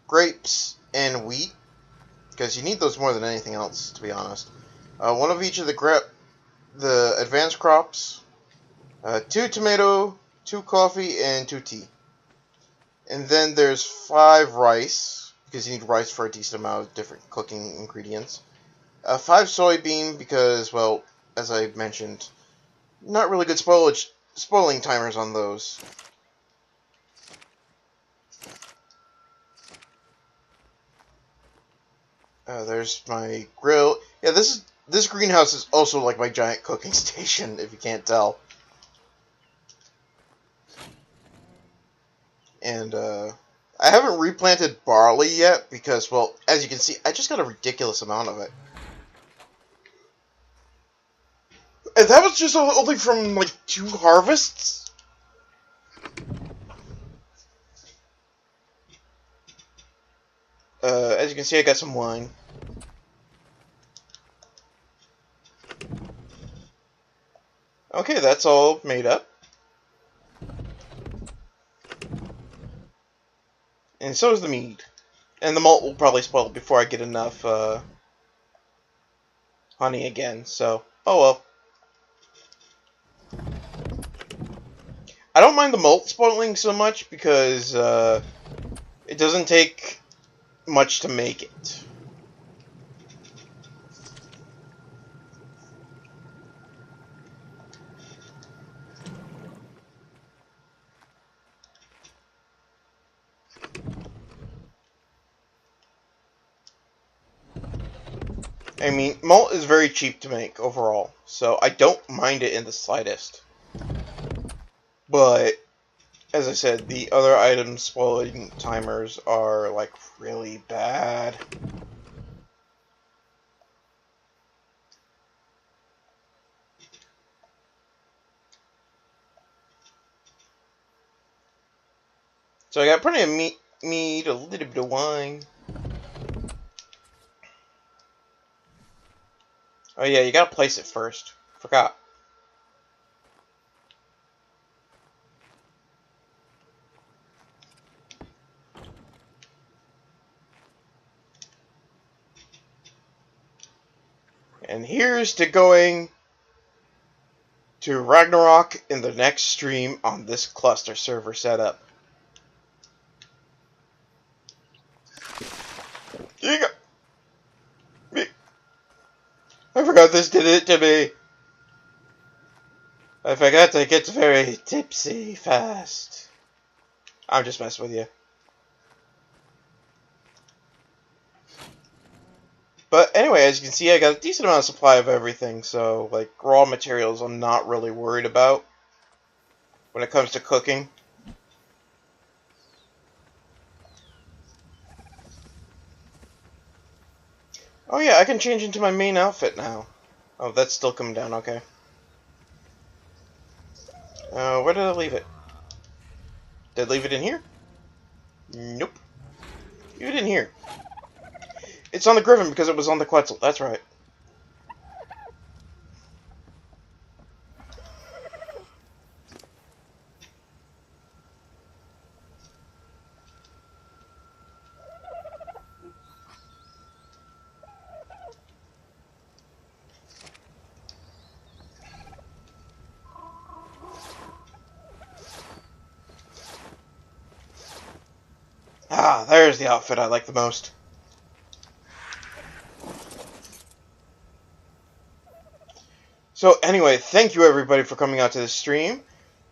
grapes, and wheat. Because you need those more than anything else, to be honest. One of each of the advanced crops. 2 tomato, 2 coffee, and 2 tea. And then there's 5 rice, because you need rice for a decent amount of different cooking ingredients. 5 soybean, because, well, as I mentioned, not really good spoiling timers on those. There's my grill. Yeah, this greenhouse is also like my giant cooking station, if you can't tell. And I haven't replanted barley yet because, well, as you can see, I just got a ridiculous amount of it. And that was just only from like 2 harvests. As you can see, I got some wine. Okay, that's all made up. And so is the mead. And the malt will probably spoil before I get enough honey again, so, oh well. I don't mind the malt spoiling so much because it doesn't take much to make it. I mean, malt is very cheap to make overall, so I don't mind it in the slightest. But, as I said, the other items spoiling timers are, like, really bad. So I got plenty of meat, a little bit of wine. Oh yeah, you gotta place it first. Forgot. And here's to going to Ragnarok in the next stream on this cluster server setup. You got me. I forgot this did it to me. I forgot to get very tipsy fast. I'm just messing with you. But anyway, as you can see, I got a decent amount of supply of everything, so, like, raw materials I'm not really worried about when it comes to cooking. Oh yeah, I can change into my main outfit now. Oh, that's still coming down, okay. Where did I leave it? Did I leave it in here? Nope. Leave it in here. It's on the Griffin because it was on the Quetzal, that's right. Ah, there's the outfit I like the most. So anyway, thank you everybody for coming out to this stream.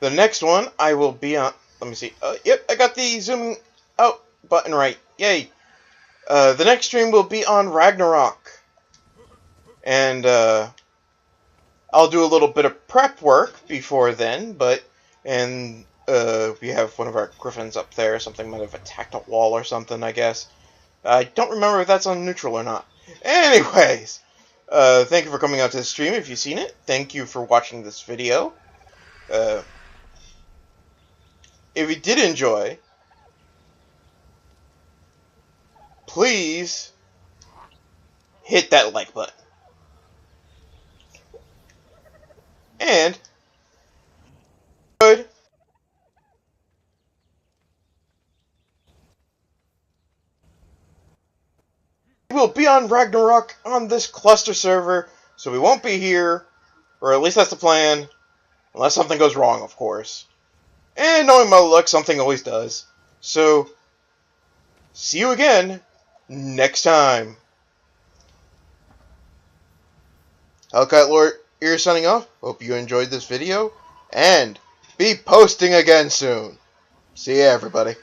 The next one I will be on. Let me see. Yep, I got the zooming out button right. Yay. The next stream will be on Ragnarok. And I'll do a little bit of prep work before then, and we have one of our griffins up there. Something might have attacked a wall or something, I guess. I don't remember if that's on neutral or not. Anyways, thank you for coming out to the stream if you've seen it. Thank you for watching this video. If you did enjoy, please hit that like button. And good. We'll be on Ragnarok on this cluster server, so we won't be here, or at least that's the plan, unless something goes wrong, of course. And knowing my luck, something always does. So, see you again next time. Hellcat Lord here signing off. Hope you enjoyed this video, and be posting again soon. See ya, everybody.